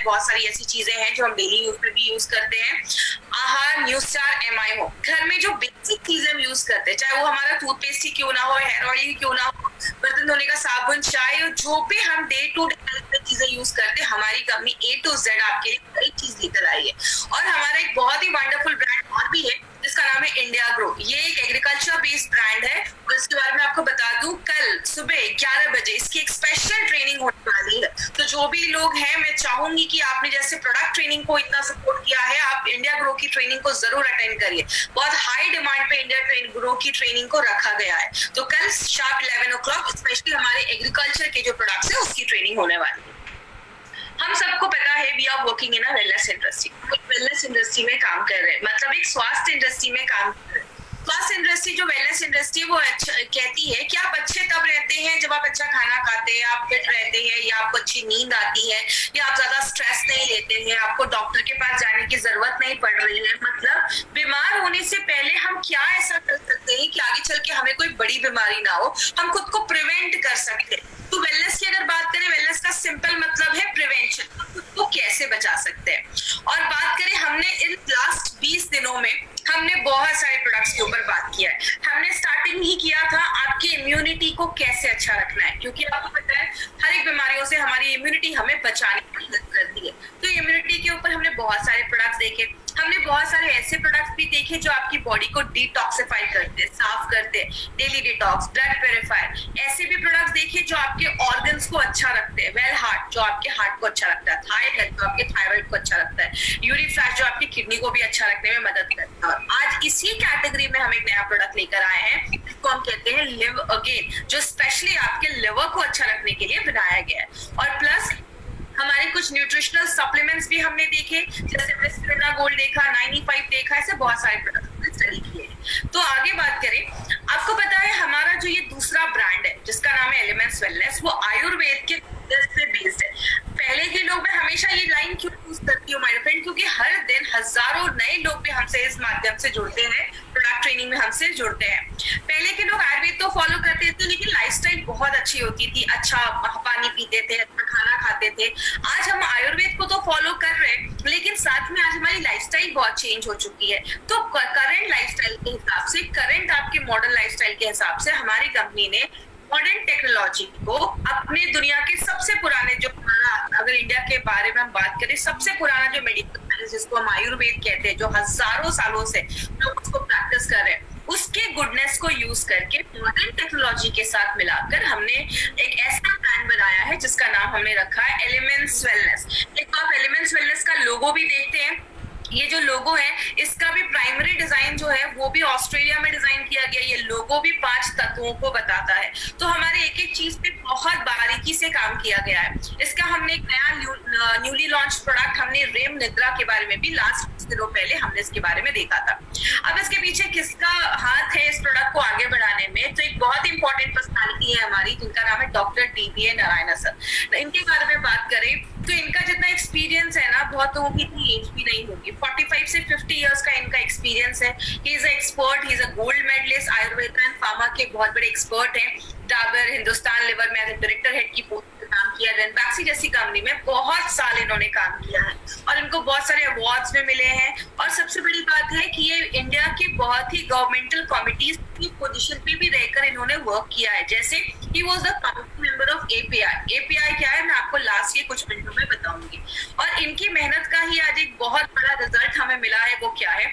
बहुत सारी ऐसी चीजें हैं जो हम डेली यूज में भी यूज करते हैं। आहार, न्यूज़स्टार, MIO, घर में जो बेसिक चीजें हम यूज करते हैं, चाहे वो हमारा टूथपेस्ट ही क्यों ना हो, हेयर ऑयल ही क्यों ना हो, बर्तन धोने का साबुन, चाय, जो भी हम डे टू डे चीजें यूज करते हैं, हमारी कंपनी A to Z आपके लिए हर एक चीज लेकर आई है। और हमारा एक बहुत ही वंडरफुल ब्रांड और भी है जिसका नाम है इंडिया ग्रो। ये एक एग्रीकल्चर बेस्ड ब्रांड है और इसके बारे में आपको बता दूं, कल सुबह 11 बजे इसकी एक स्पेशल ट्रेनिंग होने वाली है। तो जो भी लोग हैं, मैं चाहूंगी कि आपने जैसे प्रोडक्ट ट्रेनिंग को इतना सपोर्ट किया है, आप इंडिया ग्रो की ट्रेनिंग को जरूर अटेंड करिए। बहुत हाई डिमांड पे इंडिया ग्रो की ट्रेनिंग को रखा गया है। तो कल शार्प 11 o'clock स्पेशली हमारे एग्रीकल्चर के जो प्रोडक्ट्स है उसकी ट्रेनिंग होने वाली है। हम सबको पता है we are working in a wellness industry. Wellness industry में काम कर रहे हैं, मतलब एक स्वास्थ्य इंडस्ट्री में काम कर रहे हैं। स्वास्थ्य इंडस्ट्री जो वेलनेस इंडस्ट्री वो कहती है कि आप अच्छे तब रहते हैं जब आप अच्छा खाना खाते हैं, आप फिट रहते हैं, या आपको अच्छी नींद आती है, या आप ज्यादा स्ट्रेस नहीं लेते हैं, आपको डॉक्टर के पास जाने की जरूरत नहीं पड़ रही है। मतलब बीमार होने से पहले हम क्या ऐसा कर सकते हैं कि आगे चल के हमें कोई बड़ी बीमारी ना हो, हम खुद को प्रिवेंट कर सकते हैं। तो वेलनेस की अगर बात करें, वेलनेस का सिंपल मतलब है प्रिवेंशन, खुद को कैसे बचा सकते हैं। और बात करें, हमने इन लास्ट 20 दिनों में हमने बहुत सारे प्रोडक्ट्स के ऊपर बात किया है। हमने स्टार्टिंग ही किया था आपकी इम्यूनिटी को कैसे अच्छा रखना है, क्योंकि आपको पता है हर एक बीमारियों से हमारी इम्यूनिटी हमें बचाने में मदद करती है। तो इम्यूनिटी के ऊपर हमने बहुत सारे प्रोडक्ट्स देखे। हमने बहुत सारे ऐसे प्रोडक्ट्स भी देखे जो आपकी बॉडी को डिटॉक्सिफाई करते हैं, साफ करते हैं, डेली डिटॉक्स, ब्लड प्यूरिफायर। ऐसे भी प्रोडक्ट्स देखे जो आपके ऑर्गन्स को अच्छा रखते हैं। वेल हार्ट जो आपके हार्ट को अच्छा रखता है, थायराइड जो आपके थायराइड को अच्छा रखता है, यूरिफ्लैश जो आपकी किडनी को भी अच्छा रखने में मदद करता है। आज इसी कैटेगरी में हम एक नया प्रोडक्ट लेकर आए हैं जिसको हम कहते हैं लिव अगेन, जो स्पेशली आपके लिवर को अच्छा रखने के लिए बनाया गया है। और प्लस हमारे कुछ न्यूट्रिशनल सप्लीमेंट्स भी हमने देखे, जैसे प्रिस्पिना गोल्ड देखा, 95 देखा, ऐसे बहुत सारे प्रोडक्ट स्टडी किए। तो आगे बात करें, आपको पता है हमारा जो ये दूसरा ब्रांड है जिसका नाम है एलिमेंट्स वेलनेस, वो आयुर्वेद के पे बेस्ड है। पहले के लोग, मैं हमेशा ये लाइन क्यों यूज करती हूँ माय फ्रेंड, क्योंकि हर दिन हजारों नए लोग भी हमसे इस माध्यम से जुड़ते हैं, प्रोडक्ट ट्रेनिंग में हमसे जुड़ते हैं। पहले के लोग आयुर्वेद तो फॉलो करते थे, लेकिन लाइफस्टाइल बहुत अच्छी होती थी, अच्छा पानी पीते थे, अच्छा खाना खाते थे। आज हम आयुर्वेद को तो फॉलो कर रहे हैं, लेकिन साथ में आज हमारी लाइफस्टाइल बहुत चेंज हो चुकी है। तो करंट लाइफस्टाइल के हिसाब से, करंट आपके मॉडर्न लाइफस्टाइल के हिसाब से हमारी कंपनी ने मॉडर्न टेक्नोलॉजी को अपने दुनिया के सबसे पुराने, जो अगर इंडिया के बारे में हम बात करें, सबसे पुराना जो मेडिकल साइंस जिसको हम आयुर्वेद कहते हैं, जो हजारों सालों से लोग उसको प्रैक्टिस कर रहे हैं, उसके गुडनेस को यूज करके मॉडर्न टेक्नोलॉजी के साथ मिलाकर हमने एक ऐसा ब्रांड बनाया है जिसका नाम हमने रखा है एलिमेंट्स वेलनेस। देखो आप एलिमेंट्स वेलनेस का लोगो भी देखते हैं, ये जो लोगो है इसका भी प्राइमरी डिजाइन जो है वो भी ऑस्ट्रेलिया में डिजाइन किया गया। ये लोगो भी 5 तत्वों को बताता है। तो हमारे एक एक चीज पे बहुत बारीकी से काम किया गया है। इसका हमने एक नया न्यूली लॉन्च प्रोडक्ट, हमने रेम निद्रा के बारे में भी लास्ट कुछ दिनों पहले हमने इसके बारे में देखा था। अब इसके पीछे किसका हाथ है इस प्रोडक्ट को आगे बढ़ाने में, तो एक बहुत इंपॉर्टेंट पर्सनालिटी है हमारी जिनका नाम है डॉक्टर DBA नारायण सर। इनके बारे में बात करें तो इनका जितना एक्सपीरियंस है ना, बहुत लोगों की इतनी एज भी नहीं होगी। 45 से 50 इयर्स का इनका एक्सपीरियंस है। He is expert, he is a gold medalist, Ayurveda and pharma के बहुत बड़े एक्सपर्ट हैं। डाबर हिंदुस्तान लिवर में एज डायरेक्टर हेड की पोस्ट पे काम किया, रेनबैक्सी जैसी कंपनी में बहुत साल इन्होंने काम किया है और इनको बहुत सारे अवार्ड्स भी मिले हैं। और सबसे बड़ी बात है कि ये इंडिया की बहुत ही गवर्नमेंटल कमिटीज की पोजीशन पे भी रहकर इन्होंने वर्क किया है। जैसे he was the council member of API। API क्या है मैं आपको लास्ट के कुछ मिनटों में बताऊंगी। और इनकी मेहनत का ही आज एक बहुत बड़ा रिजल्ट हमें मिला है। वो क्या है,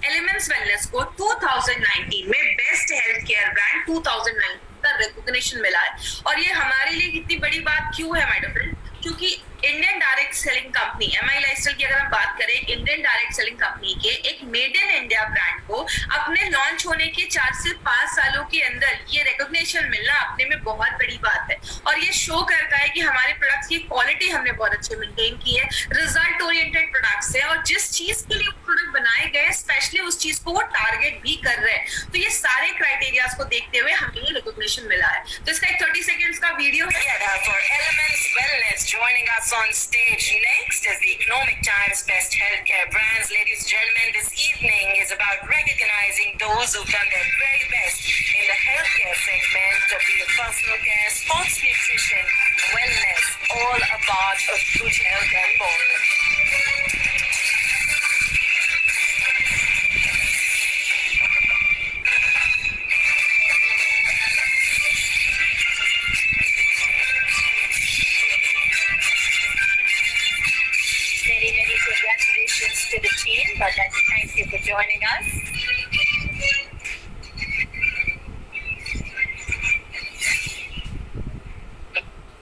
एलिमेंट्स वेलनेस को 2019 में बेस्ट हेल्थ केयर ब्रांड 2019 का रिकॉग्निशन मिला है। और ये हमारे लिए कितनी बड़ी बात क्यों है माय डियर फ्रेंड, क्योंकि Indian direct selling company MI lifestyle की अगर हम बात करें, इंडियन डायरेक्ट सेलिंग कंपनी के एक मेड इन इंडिया ब्रांड को अपने लॉन्च होने के 4 से 5 सालों के अंदर ये रिकॉग्निशन मिलना अपने में बहुत बड़ी बात है। और ये शो करता है कि हमारे प्रोडक्ट्स की क्वालिटी हमने बहुत अच्छे मेंटेन की है, रिजल्ट ओरिएंटेड प्रोडक्ट्स है, और जिस चीज के लिए प्रोडक्ट बनाए गए स्पेशली उस चीज को वो टारगेट भी कर रहे हैं। तो ये सारे क्राइटेरियाज को देखते हुए हमें ये रिकॉग्निशन मिला है। तो इसका एक 30 सेकेंड्स का video on stage next as the Economic Times Best Healthcare Brands. Ladies and gentlemen, this evening is about recognizing those who've done their very best in the healthcare segment, be it personal care, sports nutrition, wellness, all a part of good health and bone. Many, many congratulations to the team, but thank you for joining us.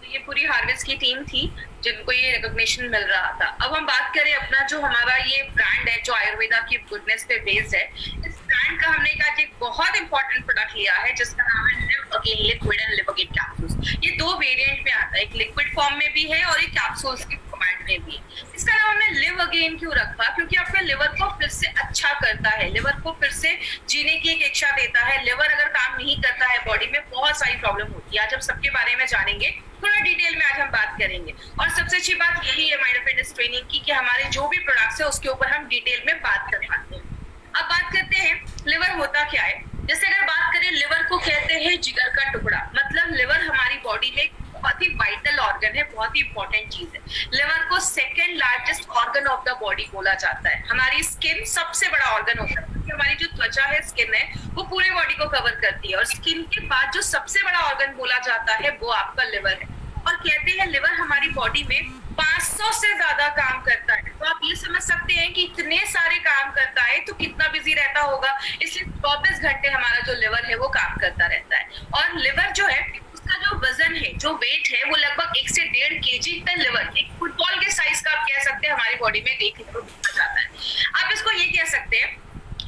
ये पूरी harvest की team थी जिनको ये recognition मिल रहा था। अब हम बात करें अपना जो हमारा ये ब्रांड है जो आयुर्वेदा की गुडनेस पे बेस्ड है, इस ब्रांड का हमने आज एक बहुत इंपॉर्टेंट प्रोडक्ट लिया है जिसका नाम है live again liquid and live again capsules. ये दो वेरिएंट में आता है, एक लिक्विड फॉर्म में भी है और एक कैप्सूल्स के फॉर्मेट में भी है। इसका नाम हमने लिव अगेन क्यों रखा? क्योंकि आपके लिवर को फिर से अच्छा करता है, लिवर को फिर से जीने की एक इच्छा देता है। लिवर अगर काम नहीं करता है बॉडी में बहुत सारी प्रॉब्लम होती है। आज हम सबके बारे में जानेंगे, थोड़ा डिटेल में आज हम बात करेंगे। और सबसे अच्छी बात यही है माइंड फिटनेस ट्रेनिंग की कि हमारे जो भी प्रोडक्ट्स है उसके ऊपर हम डिटेल में बात कर पाते हैं। अब बात करते हैं लिवर होता क्या है। जैसे अगर बात करें, लिवर को कहते हैं जिगर का टुकड़ा। मतलब लिवर हमारी बॉडी में बहुत ही वाइटल ऑर्गन है, बहुत ही इंपॉर्टेंट चीज है। लिवर को second largest organ of the body बोला जाता है। हमारी स्किन सबसे बड़ा ऑर्गन होता है क्योंकि हमारी जो त्वचा है, स्किन है, वो पूरे बॉडी को कवर करती है। और स्किन के बाद जो सबसे बड़ा ऑर्गन बोला जाता है वो आपका लिवर है। और कहते हैं लिवर हमारी बॉडी में 500 से ज्यादा काम करता है। तो आप ये समझ सकते हैं कि इतने सारे काम करता है तो कितना बिजी रहता होगा। इसलिए 24 घंटे हमारा जो लिवर है वो काम करता रहता है। और लिवर जो है उसका जो वजन है, जो वेट है, वो लगभग 1 से 1.5 kg तक लिवर, एक फुटबॉल के साइज का आप कह सकते हैं, हमारी बॉडी में देखने को मिल जाता है। आप इसको ये कह सकते हैं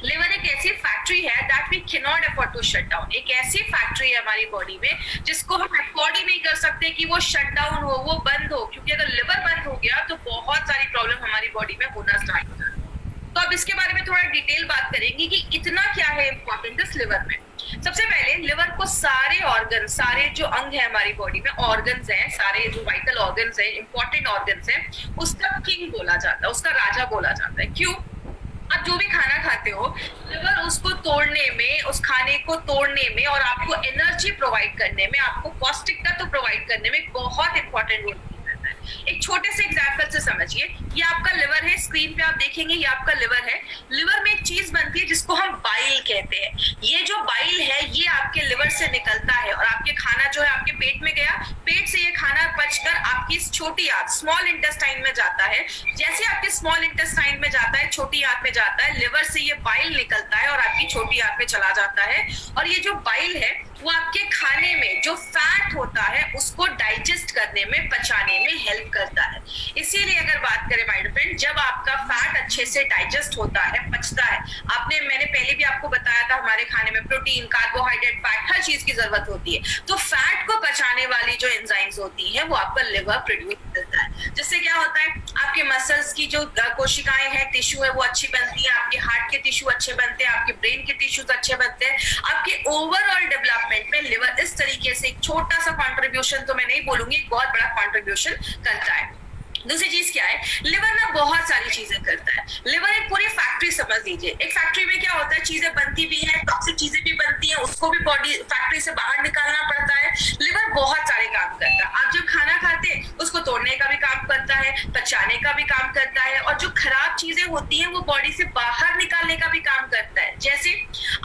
लिवर एक ऐसी फैक्ट्री है that we can not afford to shut down. एक ऐसी फैक्ट्री है हमारी बॉडी में जिसको हम अफोर्ड ही नहीं कर सकते कि वो शट डाउन हो, वो बंद हो। क्योंकि अगर लिवर बंद हो गया तो बहुत सारी प्रॉब्लम हमारी बॉडी में होना स्टार्ट हो जाती है। तो अब इसके बारे में थोड़ा डिटेल बात करेंगे कि इतना क्या है इंपॉर्टेंट इस लिवर में। सबसे पहले लिवर को सारे ऑर्गन, सारे जो अंग है हमारी बॉडी में, ऑर्गन्स हैं, सारे जो वाइटल ऑर्गन्स हैं, इंपॉर्टेंट ऑर्गन्स हैं, उसका किंग बोला जाता है, उसका राजा बोला जाता है। क्यों? आप जो भी खाना खाते हो, लिवर उसको तोड़ने में, उस खाने को तोड़ने में और आपको एनर्जी प्रोवाइड करने में, आपको पौष्टिक तत्व प्रोवाइड करने में बहुत इंपॉर्टेंट रोल करता है। एक छोटे से एग्जांपल से समझिए, ये आपका लिवर है, स्क्रीन पे आप देखेंगे ये आपका लिवर है। लिवर में एक चीज बनती है जिसको हम बाइल कहते हैं। ये जो बाइल है ये आपके लिवर से निकलता है और आपके खाना जो है आपके पेट में गया, पेट से ये खाना पचकर आपकी इस छोटी आंत स्मॉल इंटेस्टाइन में जाता है। जैसे आपके स्मॉल इंटेस्टाइन में जाता है, छोटी आंत में जाता है, लिवर से ये बाइल निकलता है और आपकी छोटी आंत में चला जाता है। और ये जो बाइल है वो आपके खाने में जो फैट होता है उसको डाइजेस्ट करने में, पचाने में हेल्प करता है। इसीलिए अगर बात करें माय फ्रेंड, जब आपका फैट अच्छे से डाइजेस्ट होता है, पचता है, मैंने पहले भी आपको बताया था हमारे खाने में प्रोटीन, कार्बोहाइड्रेट, फैट, हर चीज की जरूरत होती है। तो फैट को पचाने वाली जो एंजाइम्स होती है वो आपका लिवर प्रोड्यूस करता है। जिससे क्या होता है, आपके मसल्स की जो कोशिकाएं हैं, टिश्यू है, वो अच्छी बनती है, आपके हार्ट के टिश्यू अच्छे बनते हैं, आपके ब्रेन के टिश्यूज अच्छे बनते हैं। आपके ओवरऑल डेवलपमेंट में लिवर इस तरीके से एक छोटा सा कंट्रीब्यूशन, तो मैं नहीं बोलूंगी, एक बहुत बड़ा कंट्रीब्यूशन करता है। दूसरी चीज क्या है, लिवर ना बहुत सारी चीजें करता है। लिवर एक पूरी फैक्ट्री समझ लीजिए। एक फैक्ट्री में क्या होता है, चीजें बनती भी हैं, टॉक्सिक चीजें भी बनती हैं, उसको भी बॉडी फैक्ट्री से बाहर निकालना पड़ता है। लिवर बहुत सारे काम करता है। आप जब खाना खाते हैं उसको तोड़ने का भी काम करता है, पचाने का भी काम करता है, और जो खराब चीजें होती हैं वो बॉडी से बाहर निकालने का भी काम करता है। जैसे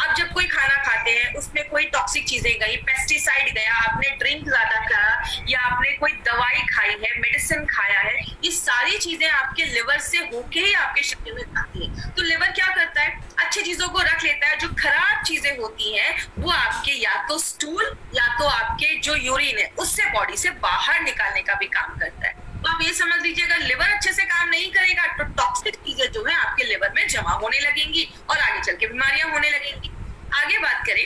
आप जब कोई खाना खाते हैं उसमें कोई टॉक्सिक चीजें गई, पेस्टिसाइड गया, आपने ड्रिंक ज्यादा करा या आपने कोई दवाई खाई है, मेडिसिन खाया है, ये सारी चीजें आपके लिवर से होके ही आपके शरीर में जाती है। तो लिवर क्या करता है, अच्छी चीजों को रख लेता है, जो खराब चीजें होती हैं वो आपके या तो स्टूल या तो आपके जो यूरिन है उससे बॉडी से बाहर निकालने का भी काम करता है। तो आप ये समझ लीजिए, अगर लिवर अच्छे से काम नहीं करेगा तो टॉक्सिक चीजें जो है आपके लिवर में जमा होने लगेंगी और आगे चल के बीमारियां होने लगेंगी। आगे बात करें,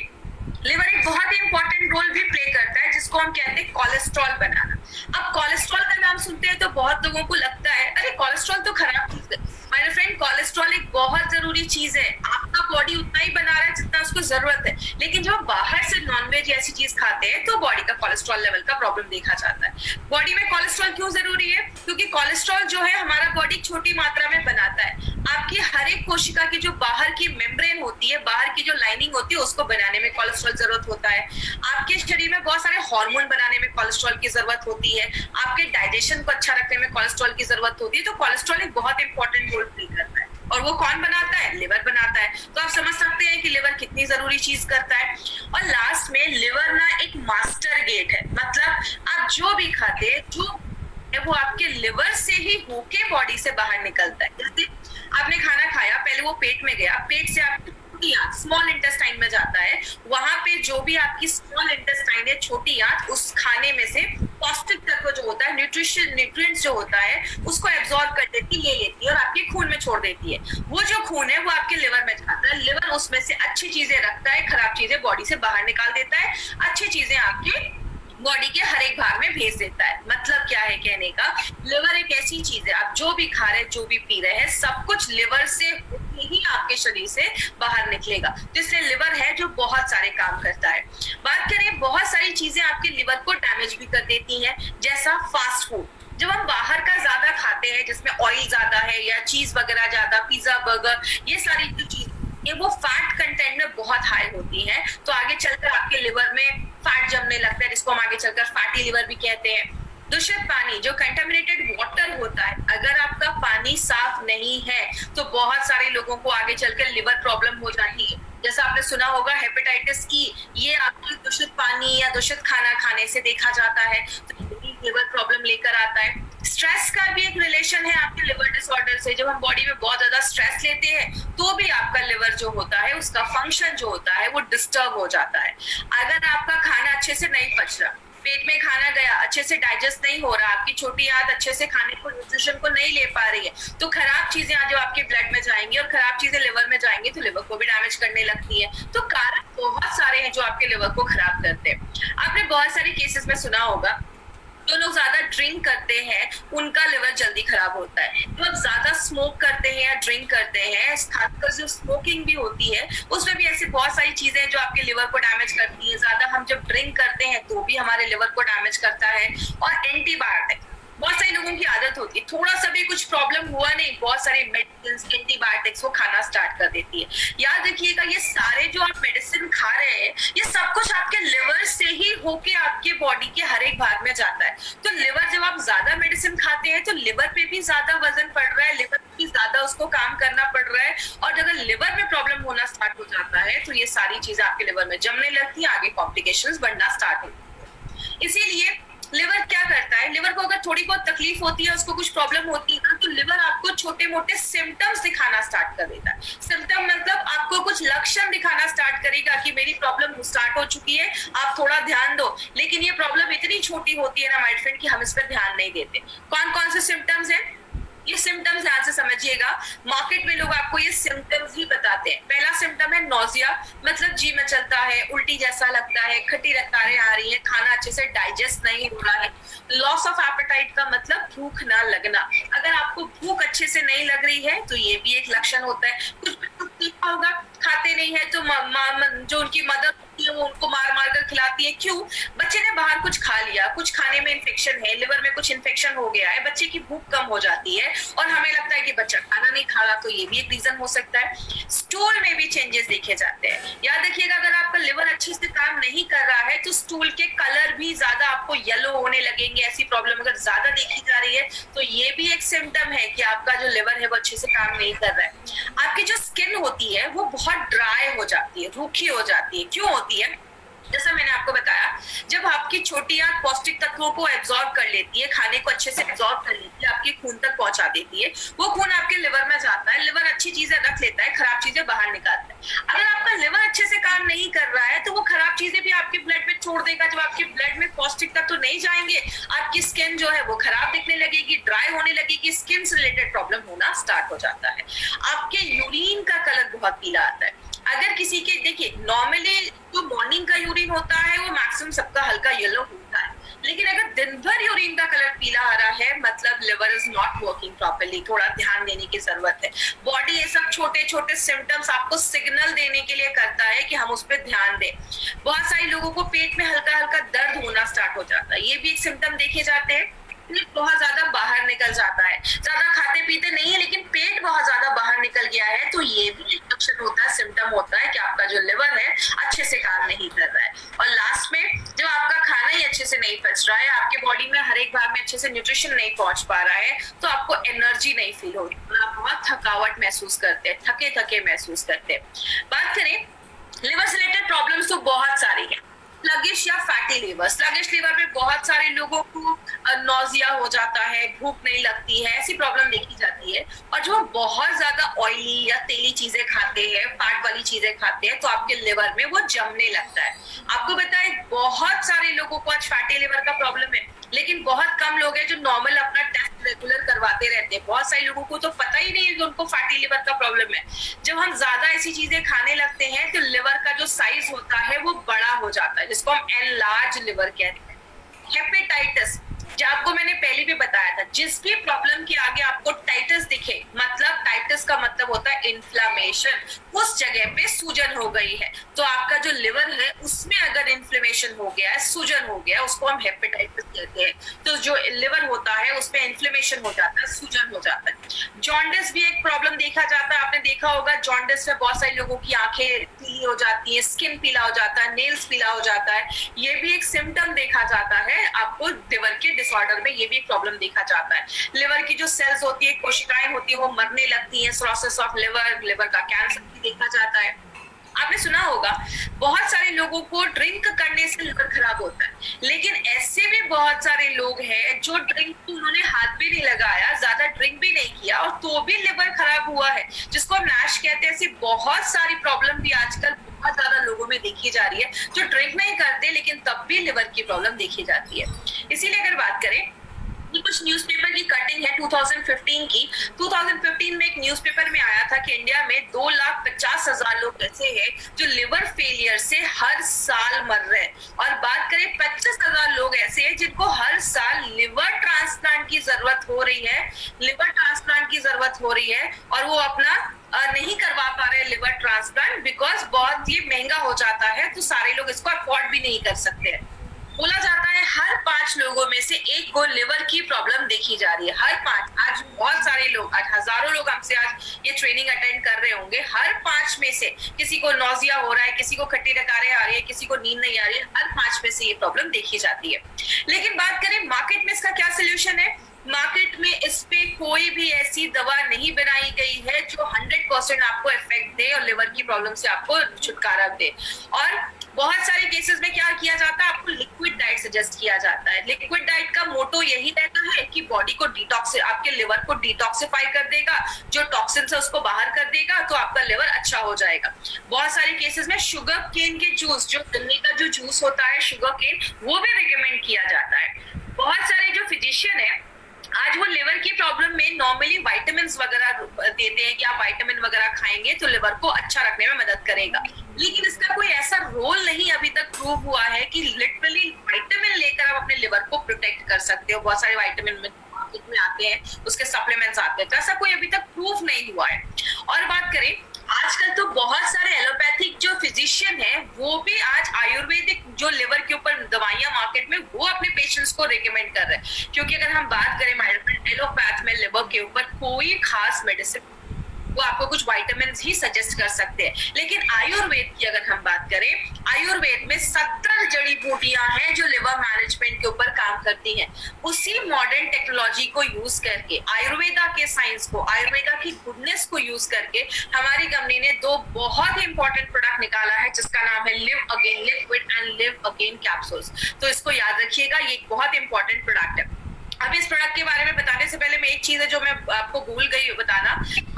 लिवर एक बहुत ही इंपॉर्टेंट रोल भी प्ले करता है जिसको हम कहते हैं कोलेस्ट्रॉल बनाना। अब कोलेस्ट्रॉल का नाम सुनते हैं तो बहुत लोगों को लगता है अरे कोलेस्ट्रॉल तो खराब चीज है। मेरे फ्रेंड, कोलेस्ट्रॉल एक बहुत जरूरी चीज है। आपका बॉडी उतना ही बना रहा है जितना उसको जरूरत है, लेकिन जब बाहर से नॉनवेज ऐसी चीज खाते हैं तो बॉडी का कोलेस्ट्रॉल लेवल का प्रॉब्लम देखा जाता है। बॉडी में कोलेस्ट्रॉल क्यों जरूरी है? क्योंकि कोलेस्ट्रॉल जो है हमारा बॉडी छोटी मात्रा में बनाता है। आपकी हर एक कोशिका की जो बाहर की मेम्ब्रेन होती है, बाहर की जो लाइनिंग होती है, उसको बनाने में कोलेस्ट्रॉल जरूरत होता है। आपके शरीर में बहुत सारे हार्मोन बनाने में कोलेस्ट्रॉल की जरूरत होती है। आपके डाइजेशन को अच्छा रखने में कोलेस्ट्रॉल की जरूरत होती है। तो कोलेस्ट्रॉल एक बहुत इंपॉर्टेंट रोल प्ले करता है। और वो कौन बनाता है? लिवर बनाता है। तो आप समझ सकते हैं कि लिवर कितनी जरूरी चीज करता है। और लास्ट में लिवर ना एक मास्टर गेट है, मतलब आप जो भी खाते हैं जो वो आपके लिवर से ही होके बॉडी से बाहर निकलता है। जैसे आपने खाना खाया, पहले वो पेट में गया, पेट से आपकी छोटी आंत स्मॉल इंटेस्टाइन में जाता है। वहां पे जो भी आपकी स्मॉल इंटेस्टाइन है, छोटी आंत, उस खाने में से पौष्टिक तत्व जो होता है, न्यूट्रिएंट्स जो होता है, उसको एब्जॉर्ब कर देती, ले लेती है और आपके खून में छोड़ देती है। वो जो खून है वो आपके लिवर में जाता है। लिवर उसमें से अच्छी चीजें रखता है, खराब चीजें बॉडी से बाहर निकाल देता है, अच्छी चीजें आपके बॉडी के हर एक भाग में भेज देता है। मतलब क्या है कहने का, लिवर एक ऐसी चीज है, आप जो भी खा रहे हैं, जो भी पी रहे हैं, सब कुछ लिवर से ही आपके शरीर से बाहर निकलेगा। तो इसलिए लिवर है जो बहुत सारे काम करता है। बात करें, बहुत सारी चीजें आपके लिवर को डैमेज भी कर देती हैं, जैसा फास्ट फूड। जब हम बाहर का ज्यादा खाते हैं, जिसमें ऑयल ज्यादा है या चीज वगैरह ज्यादा, पिज्जा, बर्गर, ये सारी जो चीज ये वो फैट कंटेंट में बहुत हाई होती है, तो आगे चलकर आपके लिवर में फैट जमने लगता है, जिसको हम आगे चलकर फैटी लिवर भी कहते हैं। दूषित पानी, जो कंटामिनेटेड वाटर होता है, अगर आपका पानी साफ नहीं है तो बहुत सारे लोगों को आगे चलकर लिवर प्रॉब्लम हो जाती है। जैसा आपने सुना होगा हेपेटाइटिस ई, ये आपके दूषित पानी या दूषित खाना खाने से देखा जाता है, तो लिवर प्रॉब्लम लेकर आता है। स्ट्रेस का भी एक रिलेशन है आपके लिवर डिसऑर्डर से। जब हम बॉडी में बहुत ज्यादा स्ट्रेस लेते हैं तो भी आपका लिवर जो होता है, उसका फंक्शन जो होता है, वो डिस्टर्ब हो जाता है। अगर आपका खाना अच्छे से नहीं पच रहा, पेट में खाना गया, अच्छे से डाइजेस्ट नहीं हो रहा, आपकी छोटी आंत अच्छे से खाने को, न्यूट्रिशन को नहीं ले पा रही है, तो खराब चीजें आज आपके ब्लड में जाएंगी और खराब चीजें लिवर में जाएंगी, तो लिवर को भी डैमेज करने लगती है। तो कारण बहुत सारे हैं जो आपके लिवर को खराब करते हैं। आपने बहुत सारे केसेस में सुना होगा, जो लोग ज्यादा ड्रिंक करते हैं उनका लिवर जल्दी खराब होता है। जो लोग ज्यादा स्मोक करते हैं या ड्रिंक करते हैं, खासकर जो स्मोकिंग भी होती है, उसमें भी ऐसी बहुत सारी चीजें हैं जो आपके लिवर को डैमेज करती है। ज्यादा हम जब ड्रिंक करते हैं तो भी हमारे लिवर को डैमेज करता है। और एंटीबायोटिक, बहुत सारे लोगों की आदत होती है, थोड़ा सा भी कुछ प्रॉब्लम हुआ नहीं, बहुत सारे मेडिसिन, एंटीबायोटिक्स वो खाना स्टार्ट कर देती है। याद रखिएगा, ये सारे जो आप मेडिसिन खा रहे हैं, ये सब कुछ आपके लिवर से ही होके आपके बॉडी के हर एक भाग में जाता है। तो लिवर, जब आप ज्यादा मेडिसिन खाते हैं तो लिवर पे भी ज्यादा वजन पड़ रहा है, लिवर पे भी ज्यादा उसको काम करना पड़ रहा है। और अगर लिवर में प्रॉब्लम होना स्टार्ट हो जाता है तो ये सारी चीजें आपके लिवर में जमने लगती है, आगे कॉम्प्लिकेशंस बढ़ना स्टार्ट होती है। इसीलिए लिवर क्या करता है, लिवर को अगर थोड़ी बहुत तकलीफ होती है, उसको कुछ प्रॉब्लम होती है ना, तो लिवर आपको छोटे मोटे सिम्टम्स दिखाना स्टार्ट कर देता है। सिम्टम मतलब आपको कुछ लक्षण दिखाना स्टार्ट करेगा कि मेरी प्रॉब्लम स्टार्ट हो चुकी है, आप थोड़ा ध्यान दो। लेकिन ये प्रॉब्लम इतनी छोटी होती है ना माय फ्रेंड, कि हम इस पर ध्यान नहीं देते। कौन कौन से सिम्टम्स हैं? ये सिम्टम्स ध्यान से समझिएगा। मार्केट में लोग आपको ये सिम्टम्स ही बताते हैं। पहला सिम्टम है नोजिया, मतलब जी मचलता है, उल्टी जैसा लगता है, खट्टी रफ्तारें आ रही है, खाना अच्छे से डाइजेस्ट नहीं हो रहा है। लॉस ऑफ एपेटाइट का मतलब भूख ना लगना। अगर आपको भूख अच्छे से नहीं लग रही है तो ये भी एक लक्षण होता है। कुछ देखा होगा, खाते नहीं है तो जो उनकी मदर होती है वो उनको मार मार कर खिलाती है। क्यों? बच्चे ने बाहर कुछ खा लिया, कुछ खाने में इन्फेक्शन है, लिवर में कुछ इन्फेक्शन हो गया है, बच्चे की भूख कम हो जाती है और हमें लगता है कि बच्चा खाना नहीं खा रहा, तो ये भी एक रीजन हो सकता है। स्टूल में भी चेंजेस देखे जाते हैं। याद रखिएगा, अगर आपका लिवर अच्छे से काम नहीं कर रहा है तो स्टूल के कलर भी ज्यादा आपको येलो होने लगेंगे। ऐसी प्रॉब्लम अगर ज्यादा देखी जा रही है तो ये भी एक सिम्टम है कि आपका जो लिवर है वो अच्छे से काम नहीं कर रहा है। आपकी जो स्किन होती है वो बहुत ड्राई हो जाती है, रूखी हो जाती है। क्यों होती है? जैसा मैंने आपको बताया, जब आपकी छोटी आंत पौष्टिक तत्वों को एब्जॉर्ब कर लेती है, खाने को अच्छे से एब्जॉर्ब कर लेती है, आपके खून तक पहुंचा देती है, वो खून आपके लिवर में जाता है, लिवर अच्छी चीजें रख लेता है, खराब चीजें बाहर निकालता है। अगर आपका लिवर अच्छे से काम नहीं कर रहा है तो वो खराब चीजें भी आपके ब्लड में छोड़ देगा। जब आपके ब्लड में पौष्टिक तत्व नहीं जाएंगे, आपकी स्किन जो है वो खराब दिखने लगेगी, ड्राई होने लगेगी, स्किन से रिलेटेड प्रॉब्लम होना स्टार्ट हो जाता है। आपके यूरिन का कलर बहुत पीला आता है। अगर किसी के, देखिए नॉर्मली जो मॉर्निंग का यूरिन होता है वो मैक्सिमम सबका हल्का येलो होता है, लेकिन अगर दिन भर यूरिन का कलर पीला आ रहा है, मतलब liver is not working properly, थोड़ा ध्यान देने की जरूरत है। बॉडी ये सब छोटे छोटे सिम्टम्स आपको सिग्नल देने के लिए करता है कि हम उस पर ध्यान दें। बहुत सारे लोगों को पेट में हल्का हल्का दर्द होना स्टार्ट हो जाता है, ये भी एक सिम्टम देखे जाते हैं। बहुत ज्यादा बाहर निकल जाता है, ज्यादा खाते पीते नहीं है लेकिन पेट बहुत ज्यादा बाहर निकल गया है, तो ये भी एक लक्षण होता है, सिम्टम होता है कि आपका जो लिवर है अच्छे से काम नहीं कर रहा है। और लास्ट में जब आपका खाना ही अच्छे से नहीं पच रहा है, आपके बॉडी में हर एक भाग में अच्छे से न्यूट्रिशन नहीं पहुंच पा रहा है, तो आपको एनर्जी नहीं फील होती, आप बहुत थकावट महसूस करते हैं, थके थके महसूस करते हैं। बात करें लिवर से रिलेटेड प्रॉब्लम्स तो बहुत सारी है। स्लगिश या फैटी लिवर, स्लगिश लिवर में बहुत सारे लोगों को नौजिया हो जाता है, भूख नहीं लगती है, ऐसी प्रॉब्लम देखी जाती है। और जो बहुत ज्यादा ऑयली या तेली चीजें खाते हैं, फैट वाली चीजें खाते हैं, तो आपके लिवर में वो जमने लगता है। आपको बताएं बहुत सारे लोगों को आज फैटी लिवर का प्रॉब्लम है, लेकिन बहुत कम लोग हैं जो नॉर्मल अपना टेस्ट रेगुलर करवाते रहते हैं। बहुत सारे लोगों को तो पता ही नहीं है कि उनको फैटी लिवर का प्रॉब्लम है। जब हम ज्यादा ऐसी चीजें खाने लगते हैं तो लिवर का जो साइज होता है वो बड़ा हो जाता है, जिसको हम एनलार्ज लिवर कहते हैं। हेपेटाइटिस, जो आपको मैंने पहले भी बताया था, जिस भी प्रॉब्लम के आगे आपको टाइटस दिखे, मतलब टाइटस का मतलब होता है इन्फ्लेमेशन, उस जगह पे सूजन हो गई है, तो आपका जो लिवर है उसमें अगर इन्फ्लेमेशन हो गया है, सूजन हो गया, उसको हम हेपेटाइटिस कहते हैं। तो जो लिवर होता है उसमें इन्फ्लेमेशन हो जाता है, सूजन हो जाता है। जॉन्डिस भी एक प्रॉब्लम देखा जाता है, आपने देखा होगा जॉन्डिस में बहुत सारे लोगों की आंखें पीली हो जाती है, स्किन पीला हो जाता है, नेल्स पीला हो जाता है, ये भी एक सिम्टम देखा जाता है। आपको लिवर के डिसऑर्डर में ये भी एक प्रॉब्लम देखा जाता है। लिवर की जो सेल्स होती है, कोशिकाएं होती है, वो मरने लगती हैं, सिरोसिस ऑफ लिवर, लिवर का कैंसर भी देखा जाता है। आपने सुना होगा बहुत सारे लोगों को ड्रिंक करने से लिवर खराब होता है, लेकिन ऐसे भी बहुत सारे लोग हैं जो ड्रिंक को उन्होंने हाथ भी नहीं लगाया, ज्यादा ड्रिंक भी नहीं किया, और तो भी लिवर खराब हुआ है, जिसको हम नैश कहते हैं। ऐसी बहुत सारी प्रॉब्लम भी आजकल बहुत ज्यादा लोगों में देखी जा रही है, जो ड्रिंक नहीं करते लेकिन तब भी लिवर की प्रॉब्लम देखी जाती है। इसीलिए अगर बात करें, कुछ न्यूज़पेपर की कटिंग है 2015 की। 2015 में एक न्यूज़पेपर में आया था कि इंडिया में 2,50,000 लोग ऐसे हैं जो लिवर फेलियर से हर साल मर रहे हैं, और बात करें 25,000 लोग ऐसे हैं जिनको हर साल लिवर ट्रांसप्लांट की जरूरत हो रही है, लिवर ट्रांसप्लांट की जरूरत हो रही है, और वो अपना नहीं करवा पा रहे लिवर ट्रांसप्लांट, बिकॉज बहुत ये महंगा हो जाता है, तो सारे लोग इसको अफोर्ड भी नहीं कर सकते हैं। बोला जाता है हर 5 लोगों में से एक को लिवर की प्रॉब्लम देखी जा रही है, हर 5। आज बहुत सारे लोग, आज हजारों लोग हमसे आज ये ट्रेनिंग अटेंड कर रहे होंगे, हर 5 में से किसी को नौजिया हो रहा है, किसी को खट्टी डकारें आ रही है, किसी को नींद नहीं आ रही है, हर 5 में से ये प्रॉब्लम देखी जाती है। लेकिन बात करें मार्केट में इसका क्या सोल्यूशन है, मार्केट में इस पे कोई भी ऐसी दवा नहीं बनाई गई है जो 100% आपको इफेक्ट दे और लिवर की प्रॉब्लम से आपको छुटकारा दे। और बहुत सारे केसेस में क्या किया जाता है, आपको लिक्विड डाइट सजेस्ट किया जाता है। लिक्विड डाइट का मोटो यही रहता है कि बॉडी को डिटॉक्स, आपके लिवर को डिटॉक्सिफाई कर देगा, जो टॉक्सिन्स है उसको बाहर कर देगा, तो आपका लिवर अच्छा हो जाएगा। बहुत सारे केसेस में शुगर केन के जूस, जो गन्ने का जो जूस होता है शुगर केन, वो भी रिकमेंड किया जाता है। बहुत सारे जो फिजिशियन है आज वो लिवर की प्रॉब्लम में नॉर्मली विटामिन वगैरह देते हैं कि आप विटामिन वगैरह खाएंगे तो लिवर को अच्छा रखने में मदद करेगा, लेकिन इसका कोई ऐसा रोल नहीं अभी तक प्रूव हुआ है कि लिटरली विटामिन लेकर आप अपने लिवर को प्रोटेक्ट कर सकते हो। बहुत सारे विटामिन मार्केट में आते हैं, उसके सप्लीमेंट्स आते हैं, तो ऐसा कोई अभी तक प्रूव नहीं हुआ है। और बात करें आजकल तो बहुत सारे एलोपैथिक जो फिजिशियन है वो भी आज आयुर्वेदिक जो लिवर के ऊपर दवाइयां मार्केट में वो अपने पेशेंट्स को रिकमेंड कर रहे हैं, क्योंकि अगर हम बात करें एलोपैथ में लिवर के ऊपर कोई खास मेडिसिन, वो आपको कुछ विटामिन ही सजेस्ट कर सकते हैं। लेकिन आयुर्वेद की अगर हम बात करें, आयुर्वेद में 70 जड़ी बूटियां हैं जो लिवर मैनेजमेंट के ऊपर काम करती हैं। उसी मॉडर्न टेक्नोलॉजी को यूज करके, आयुर्वेदा के साइंस को, आयुर्वेदा की गुडनेस को यूज करके हमारी कंपनी ने 2 बहुत ही इंपॉर्टेंट प्रोडक्ट निकाला है, जिसका नाम है live again liquid and live again capsules. तो इसको याद रखिएगा, ये एक बहुत इंपॉर्टेंट प्रोडक्ट है। अब इस प्रोडक्ट के बारे में बताने से पहले मैं एक चीज है जो मैं आपको भूल गई बताना।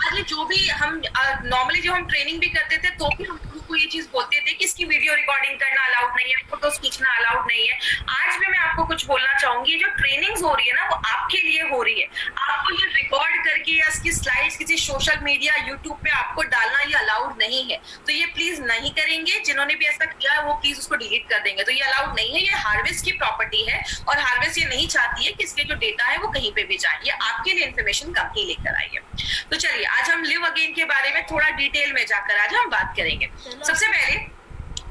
आज जो भी हम नॉर्मली जो हम ट्रेनिंग भी करते थे तो भी हम को ये चीज बोलते थे कि इसकी वीडियो रिकॉर्डिंग करना अलाउड नहीं है, फोटोज खींचना अलाउड नहीं है। आज भी मैं आपको कुछ बोलना चाहूंगी, जो ट्रेनिंग्स हो रही है ना वो आपके लिए हो रही है। आपको ये रिकॉर्ड करके या इसकी स्लाइड्स किसी किसी सोशल मीडिया यूट्यूब पे आपको डालना ये अलाउड नहीं है, तो ये प्लीज नहीं करेंगे। जिन्होंने भी ऐसा किया है वो प्लीज उसको डिलीट कर देंगे। तो ये अलाउड नहीं है, ये हार्वेस्ट की प्रॉपर्टी है और हार्वेस्ट ये नहीं चाहती है कि इसके जो डेटा है वो कहीं पे भी जाए। ये आपके लिए इन्फॉर्मेशन कंपनी लेकर आई है। तो चलिए आज हम लिव अगेन के बारे में थोड़ा डिटेल में जाकर आज हम बात करेंगे। सबसे पहले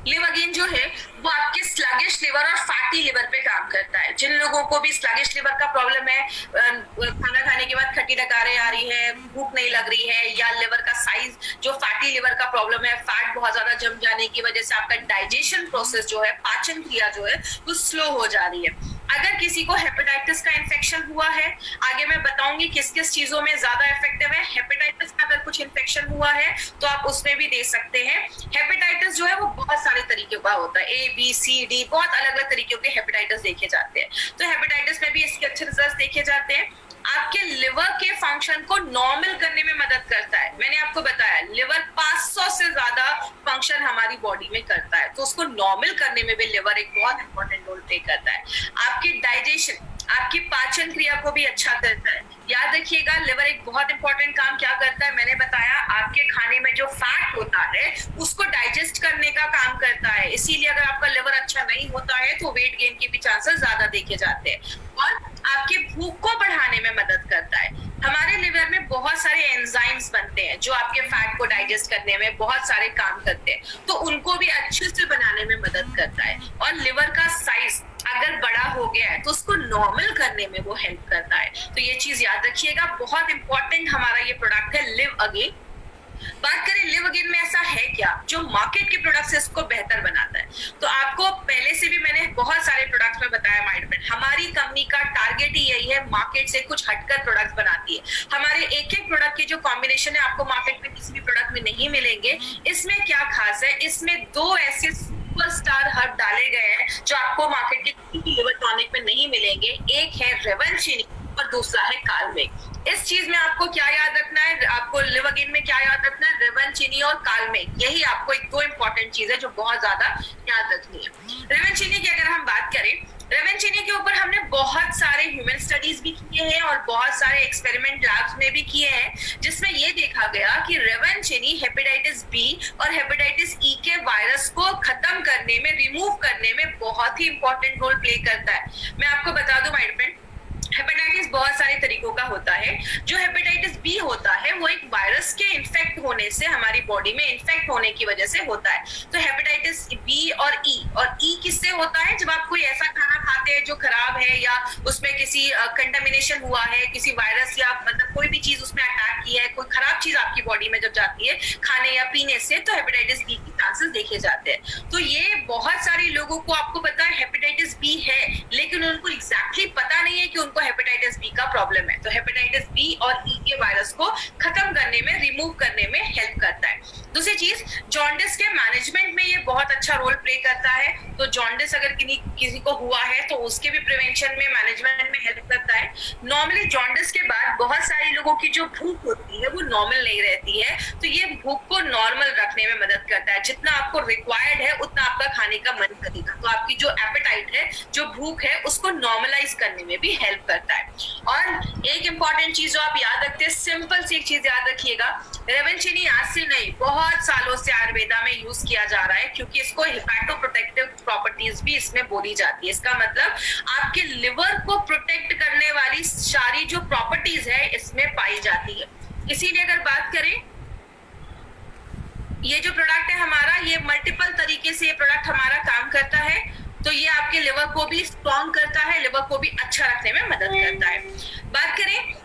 लिव अगेन जो है वो आपके स्लगिश लिवर और फैटी लिवर पे काम करता है। जिन लोगों को भी स्लगिश लिवर का प्रॉब्लम है, खाना खाने के बाद खट्टी डकारें आ रही है, भूख नहीं लग रही है, या लिवर का साइज जो फैटी लिवर का प्रॉब्लम है, फैट बहुत ज्यादा जम जाने की वजह से आपका डाइजेशन प्रोसेस जो है, पाचन क्रिया जो है वो स्लो हो जा रही है। अगर किसी को हेपेटाइटिस का इन्फेक्शन हुआ है, आगे मैं बताऊंगी किस किस चीजों में ज्यादा इफेक्टिव है। हेपेटाइटिस का अगर कुछ इन्फेक्शन हुआ है तो आप उसमें भी दे सकते हैं। हेपेटाइटिस जो है वो बहुत सारे तरीके का होता है, ABCD बहुत अलग अलग तरीके के हेपेटाइटिस देखे जाते हैं। तो हेपेटाइटिस में भी इसके अच्छे रिजल्ट देखे जाते हैं। आपके लिवर के फंक्शन को नॉर्मल करने में मदद करता है। मैंने आपको बताया लिवर 500 से ज्यादा फंक्शन हमारी बॉडी में करता है, तो उसको नॉर्मल करने में भी लिवर एक बहुत इंपॉर्टेंट रोल प्ले करता है। आपकी डाइजेशन, आपकी पाचन क्रिया को भी अच्छा करता है। याद रखिएगा लिवर एक बहुत इंपॉर्टेंट काम क्या करता है, मैंने बताया आपके खाने में जो फैट होता है उसको डाइजेस्ट करने का काम करता है। इसीलिए अगर आपका लिवर अच्छा नहीं होता है तो वेट गेन के भी चांसेस ज्यादा देखे जाते हैं। और आपकी भूख को बढ़ाने में मदद करता है। हमारे लिवर में बहुत सारे एंजाइम्स बनते हैं जो आपके फैट को डाइजेस्ट करने में बहुत सारे काम करते हैं, तो उनको भी अच्छे से बनाने में मदद करता है। और लिवर का साइज अगर बड़ा हो गया है तो उसको नॉर्मल करने में वो हेल्प करता है। तो ये चीज याद रखिएगा, बहुत इंपॉर्टेंट हमारा ये प्रोडक्ट है लिव अगेन। बात करें लिव अगेन में ऐसा है क्या जो मार्केट के प्रोडक्ट से इसको बेहतर बनाता है। तो आपको पहले से भी मैंने बहुत सारे प्रोडक्ट्स में बताया माइंड फ्रेंड, हमारी कंपनी का टारगेट ही यही है, मार्केट से कुछ हटकर प्रोडक्ट्स बनाती है। हमारे एक एक प्रोडक्ट के जो कॉम्बिनेशन है आपको मार्केट में किसी भी प्रोडक्ट में नहीं मिलेंगे। इसमें क्या खास है, इसमें 2 ऐसे सुपरस्टार हर्ब डाले गए हैं जो आपको मार्केट के किसी भी लिवर टॉनिक में नहीं मिलेंगे। एक है रेवेंचिनी और दूसरा है कालमेघ। इस चीज में आपको क्या याद रखना है, आपको लिव अगेन में क्या याद रखना है, रेवेंचिनी और कालमेघ, यही आपको एक 2 इंपॉर्टेंट चीज है जो बहुत ज्यादा याद रखनी है। रेवेंचिनी की अगर हम बात करें, रेवेंचिनी के ऊपर हमने बहुत सारे ह्यूमन स्टडीज भी किए हैं और बहुत सारे एक्सपेरिमेंट लैब्स में भी किए हैं, जिसमें ये देखा गया कि रेवेंचिनी हेपेटाइटिस बी और हेपेटाइटिस ई के वायरस को खत्म करने में, रिमूव करने में बहुत ही इंपॉर्टेंट रोल प्ले करता है। मैं आपको बता दूं माय फ्रेंड, हेपेटाइटिस बहुत सारे तरीकों का होता है। जो हेपेटाइटिस बी होता है वो एक वायरस के इन्फेक्ट होने से, हमारी बॉडी में इन्फेक्ट होने की वजह से होता है। तो हेपेटाइटिस बी और ई किससे होता है, जब आप कोई ऐसा खाना खाते हैं जो खराब है या उसमें किसी कंटामिनेशन हुआ है, किसी वायरस या मतलब कोई भी चीज उसमें अटैक की है, कोई खराब चीज आपकी बॉडी में जब जाती है खाने या पीने से, तो हेपेटाइटिस बी के चांसेस देखे जाते हैं। तो ये बहुत सारे लोगों को आपको पता है हेपेटाइटिस बी है, लेकिन उनको एग्जैक्टली पता नहीं है कि उनको हेपेटाइटिस बी का प्रॉब्लम है। तो हेपेटाइटिस बी और ई के वायरस को खत्म करने में, रिमूव करने में हेल्प करता है। दूसरी चीज, जॉन्डिस के मैनेजमेंट में ये बहुत अच्छा रोल प्ले करता है। तो जॉन्डिस अगर किसी को हुआ है तो उसके भी प्रिवेंशन में, मैनेजमेंट में हेल्प करता है। नॉर्मली जॉन्डिस के बाद बहुत सारे लोगों की जो भूख होती है वो नॉर्मल नहीं रहती है, तो ये भूख को नॉर्मल रखने में मदद करता है। जितना आपको रिक्वायर्ड है उतना आपका खाने का मन करेगा, तो आपकी जो एपेटाइट है, जो भूख है, उसको नॉर्मलाइज करने में भी हेल्प करता है। और एक इंपॉर्टेंट चीज जो आप याद रखते हैं, सिंपल सी एक चीज याद रखिएगा, रेवेंचिनी आज से नहीं बहुत सालों से आयुर्वेदा में यूज किया जा रहा है, क्योंकि इसको हिपैटोप्रोटेक्टिव प्रॉपर्टीज भी इसमें बोली जाती है। इसका मतलब आपके लिवर को प्रोटेक्ट करने वाली सारी जो प्रॉपर्टीज है इसमें पाई जाती है। इसीलिए अगर बात करें, ये जो प्रोडक्ट है हमारा, ये मल्टीपल तरीके से ये प्रोडक्ट हमारा काम करता है। तो ये आपके लिवर को भी स्ट्रॉन्ग करता है, लिवर को भी अच्छा रखने में मदद करता है। बात करें,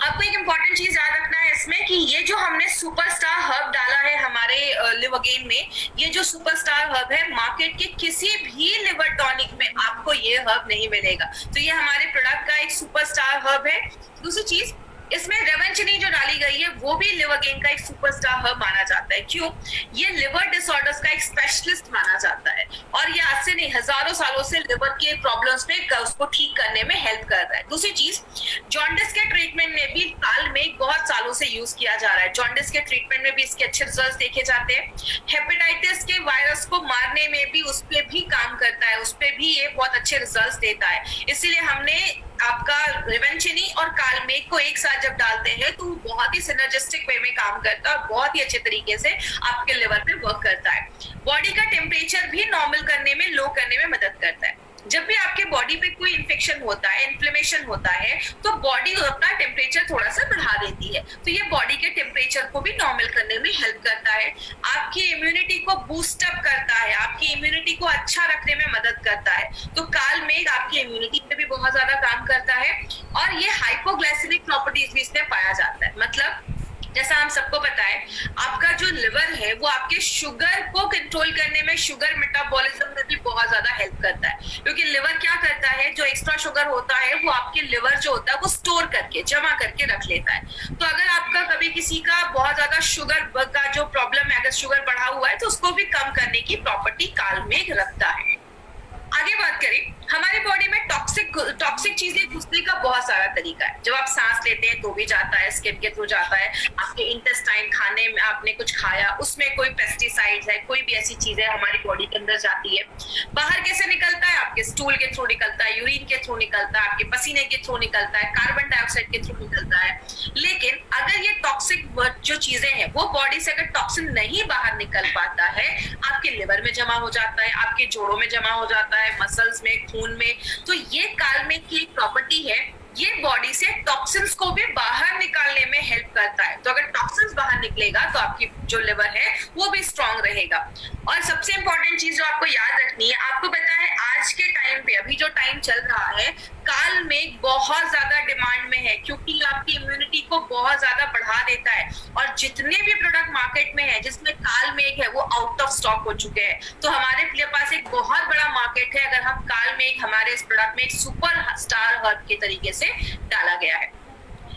आपको एक इंपॉर्टेंट चीज याद रखना है इसमें कि ये जो हमने सुपरस्टार हर्ब डाला है हमारे लिव अगेन में, ये जो सुपरस्टार हर्ब है, मार्केट के किसी भी लिवर टॉनिक में आपको ये हर्ब नहीं मिलेगा। तो ये हमारे प्रोडक्ट का एक सुपरस्टार हर्ब है। दूसरी चीज, इसमें रेवेंचिनी जो डाली गई है वो भी लिव अगेन का एक सुपरस्टार हर्ब माना जाता है। क्यों? ये लिवर डिसऑर्डर्स का एक स्पेशलिस्ट माना जाता है और ये आज से नहीं हजारों सालों से लिवर के प्रॉब्लम्स में उसको ठीक करने में हेल्प कर रहा है। दूसरी चीज, जॉन्डिस के ट्रीटमेंट में भी कालमेघ बहुत सालों सालों से यूज किया जा रहा है। जॉन्डिस के ट्रीटमेंट में भी इसके अच्छे रिजल्ट देखे जाते हैं। हेपेटाइटिस के वायरस को मारने में भी उस पे भी काम करता है, उस पे भी ये बहुत अच्छे रिजल्ट देता है। इसीलिए हमने आपका रिवेंचिनी और कालमेघ को एक साथ जब डालते हैं तो वो बहुत ही सिनर्जिस्टिक वे में काम करता है और बहुत ही अच्छे तरीके से आपके लिवर पे वर्क करता है। बॉडी का टेम्परेचर भी नॉर्मल करने में, लो करने में मदद करता है। जब भी आपके बॉडी पे कोई इन्फेक्शन होता है, इन्फ्लेमेशन होता है, तो बॉडी अपना टेम्परेचर थोड़ा सा बढ़ा देती है, तो ये बॉडी के टेम्परेचर को भी नॉर्मल करने में हेल्प करता है। आपकी इम्यूनिटी को बूस्ट अप करता है, आपकी इम्यूनिटी को अच्छा रखने में मदद करता है। तो कालमेघ आपकी इम्यूनिटी पे भी बहुत ज्यादा काम करता है और ये हाइपोग्लाइसेमिक प्रॉपर्टीज भी इसमें पाया जाता है। मतलब जैसा हम सबको पता है, आपका जो लिवर है वो आपके शुगर को कंट्रोल करने में, शुगर मेटाबॉलिज्म में भी बहुत ज्यादा हेल्प करता है। क्योंकि लिवर क्या करता है, जो एक्स्ट्रा शुगर होता है वो आपके लिवर जो होता है वो स्टोर करके, जमा करके रख लेता है। तो अगर आपका कभी किसी का बहुत ज्यादा शुगर का जो प्रॉब्लम है, अगर शुगर बढ़ा हुआ है, तो उसको भी कम करने की प्रॉपर्टी कालमेघ रखता है। आगे बात करें, हमारी बॉडी में टॉक्सिक चीजें घुसने का बहुत सारा तरीका है। जब आप सांस लेते हैं तो भी जाता है, स्किन के थ्रू जाता है, आपके इंटेस्टाइन, खाने में आपने कुछ खाया उसमें कोई पेस्टिसाइड्स है, कोई भी ऐसी चीजें हमारी बॉडी के अंदर जाती है। बाहर कैसे निकलता है, आपके स्टूल के थ्रू निकलता है, यूरिन के थ्रू निकलता है, आपके पसीने के थ्रू निकलता है, कार्बन डाइऑक्साइड के थ्रू निकलता है। लेकिन अगर ये टॉक्सिक जो चीजें हैं वो बॉडी से अगर टॉक्सिन नहीं बाहर निकल पाता है, आपके लिवर में जमा हो जाता है, आपके जोड़ों में जमा हो जाता है, मसल्स में, खून में, तो ये कालमेघ की एक प्रॉपर्टी है, ये बॉडी से टॉक्सिन्स को भी बाहर निकालने में हेल्प करता है। तो अगर टॉक्सिन्स बाहर निकलेगा तो आपकी जो लिवर है वो भी स्ट्रांग रहेगा। और सबसे इंपॉर्टेंट चीज जो आपको याद रखनी है, आपको पता है आज के टाइम पे, अभी जो टाइम चल रहा है, कालमेघ बहुत ज्यादा डिमांड में है, क्योंकि आपकी इम्यूनिटी को बहुत ज्यादा बढ़ा देता है। और जितने भी प्रोडक्ट मार्केट में है जिसमें कालमेघ है वो आउट ऑफ स्टॉक हो चुके हैं। तो हमारे पास एक बहुत बड़ा मार्केट है अगर हम कालमेघ हमारे इस प्रोडक्ट में एक सुपर स्टार हर्ब के तरीके से डाला गया है।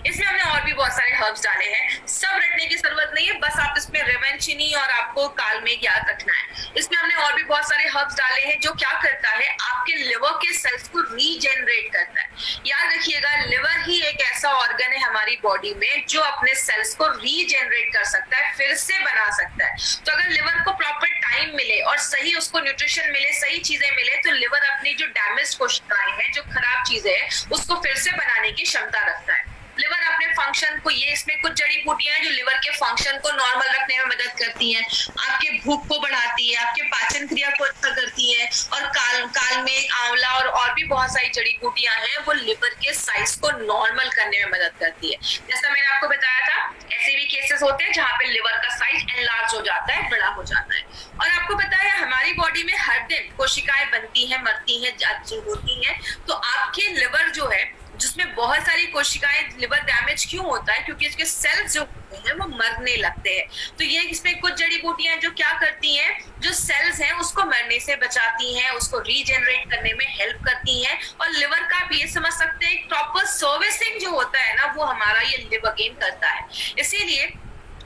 इसमें हमने और भी बहुत सारे हर्ब्स डाले हैं, सब रटने की जरूरत नहीं है, बस आप इसमें रिवेंचिनी और आपको कालमेघ याद रखना है। इसमें हमने और भी बहुत सारे हर्ब्स डाले हैं जो क्या करता है, आपके लिवर के सेल्स को रीजेनरेट करता है। याद रखिएगा, लिवर ही एक ऐसा ऑर्गन है हमारी बॉडी में जो अपने सेल्स को रीजेनरेट कर सकता है, फिर से बना सकता है। तो अगर लिवर को प्रॉपर टाइम मिले और सही उसको न्यूट्रिशन मिले, सही चीजें मिले, तो लिवर अपनी जो डैमेज कोशिकाएं हैं, जो खराब चीजें हैं, उसको फिर से बनाने की क्षमता रखता है। लिवर अपने फंक्शन को, ये इसमें कुछ जड़ी बूटियां हैं जो लिवर के फंक्शन को नॉर्मल रखने में मदद करती हैं, आपके भूख को बढ़ाती है, आपके पाचन क्रिया को अच्छा करती है। और कालमेघ, आंवला और भी बहुत सारी जड़ी बूटियां हैं वो लिवर के साइज को नॉर्मल करने में मदद करती है। जैसा मैंने आपको बताया था, ऐसे भी केसेस होते हैं जहाँ पे लिवर का साइज एनलार्ज हो जाता है, बड़ा हो जाता है। और आपको पता है हमारी बॉडी में हर दिन कोशिकाएं बनती हैं, मरती हैं, होती हैं। तो आपके लिवर जो है, जिसमें बहुत सारी कोशिकाएं, लिवर डैमेज क्यों होता है, क्योंकि इसके सेल्स जो होते हैं वो मरने लगते हैं। तो ये इसमें कुछ जड़ी बूटियां जो क्या करती हैं, जो सेल्स हैं उसको मरने से बचाती हैं, उसको रीजेनरेट करने में हेल्प करती हैं। और लिवर का भी ये समझ सकते हैं, प्रॉपर सर्विसिंग जो होता है ना, वो हमारा ये लिवर गेन करता है। इसीलिए